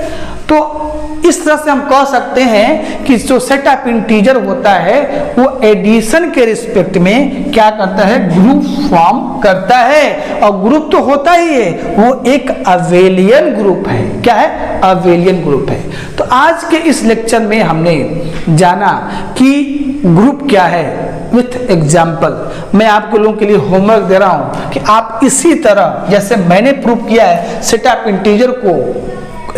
तो इस तरह से हम कह सकते हैं कि जो सेट ऑफ इंटीजर होता है वो एडिशन के रिस्पेक्ट में क्या करता है? ग्रुप फॉर्म करता है। और ग्रुप तो होता ही है, वो एक अवेलियन ग्रुप है। क्या है? अवेलियन ग्रुप है। तो आज के इस लेक्चर में हमने जाना कि ग्रुप क्या है विथ एग्जाम्पल। मैं आपको लोगों के लिए होमवर्क दे रहा हूं कि आप इसी तरह जैसे मैंने प्रूव किया है सेट ऑफ इंटीजर को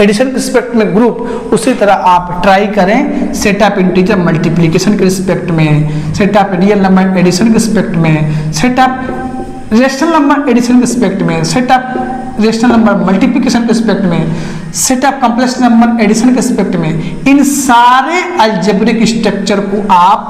एडिशन के रिस्पेक्ट में ग्रुप, उसी तरह आप ट्राई करें सेट ऑफ इंटीजर मल्टीप्लिकेशन के रिस्पेक्ट में, set of real number addition के रिस्पेक्ट में, set of rational number addition के रिस्पेक्ट में, set of rational number multiplication के रिस्पेक्ट में, set of complex number addition के रिस्पेक्ट में। इन सारे अलजेब्रिक स्ट्रक्चर को आप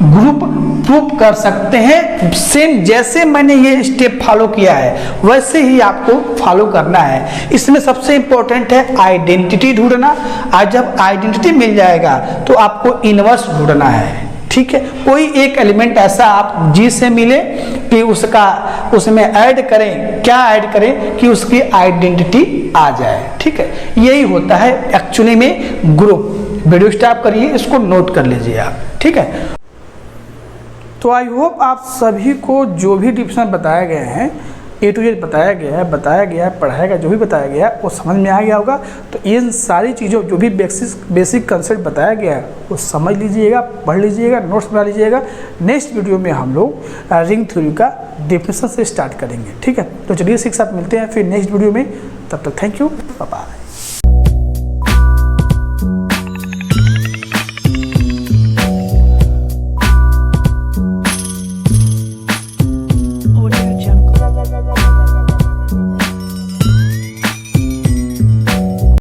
ग्रुप प्रूव कर सकते हैं। सेम जैसे मैंने ये स्टेप फॉलो किया है वैसे ही आपको फॉलो करना है। इसमें सबसे इंपॉर्टेंट है आइडेंटिटी ढूंढना, और जब आइडेंटिटी मिल जाएगा तो आपको इनवर्स ढूंढना है। ठीक है, कोई एक एलिमेंट ऐसा आप G से मिले कि उसमें ऐड करें, क्या ऐड करें कि उसकी आइडेंटिटी आ जाए। ठीक है, यही होता है एक्चुअली में ग्रुप। वीडियो स्टॉप करिए, इसको नोट कर लीजिए आप। ठीक है, तो आई होप आप सभी को जो भी डिफिनेशन बताया गया है, A to Z बताया गया है, पढ़ाया गया, जो भी बताया गया है वो समझ में आ गया होगा। तो इन सारी चीज़ों जो भी बेसिक कंसेप्ट बताया गया है वो समझ लीजिएगा, पढ़ लीजिएगा, नोट्स बना लीजिएगा। नेक्स्ट वीडियो में हम लोग रिंग थ्योरी का डेफिनेशन से स्टार्ट करेंगे। ठीक है, तो चलिए 6 साथ मिलते हैं फिर नेक्स्ट वीडियो में। तब तक थैंक यू, बाय बाय।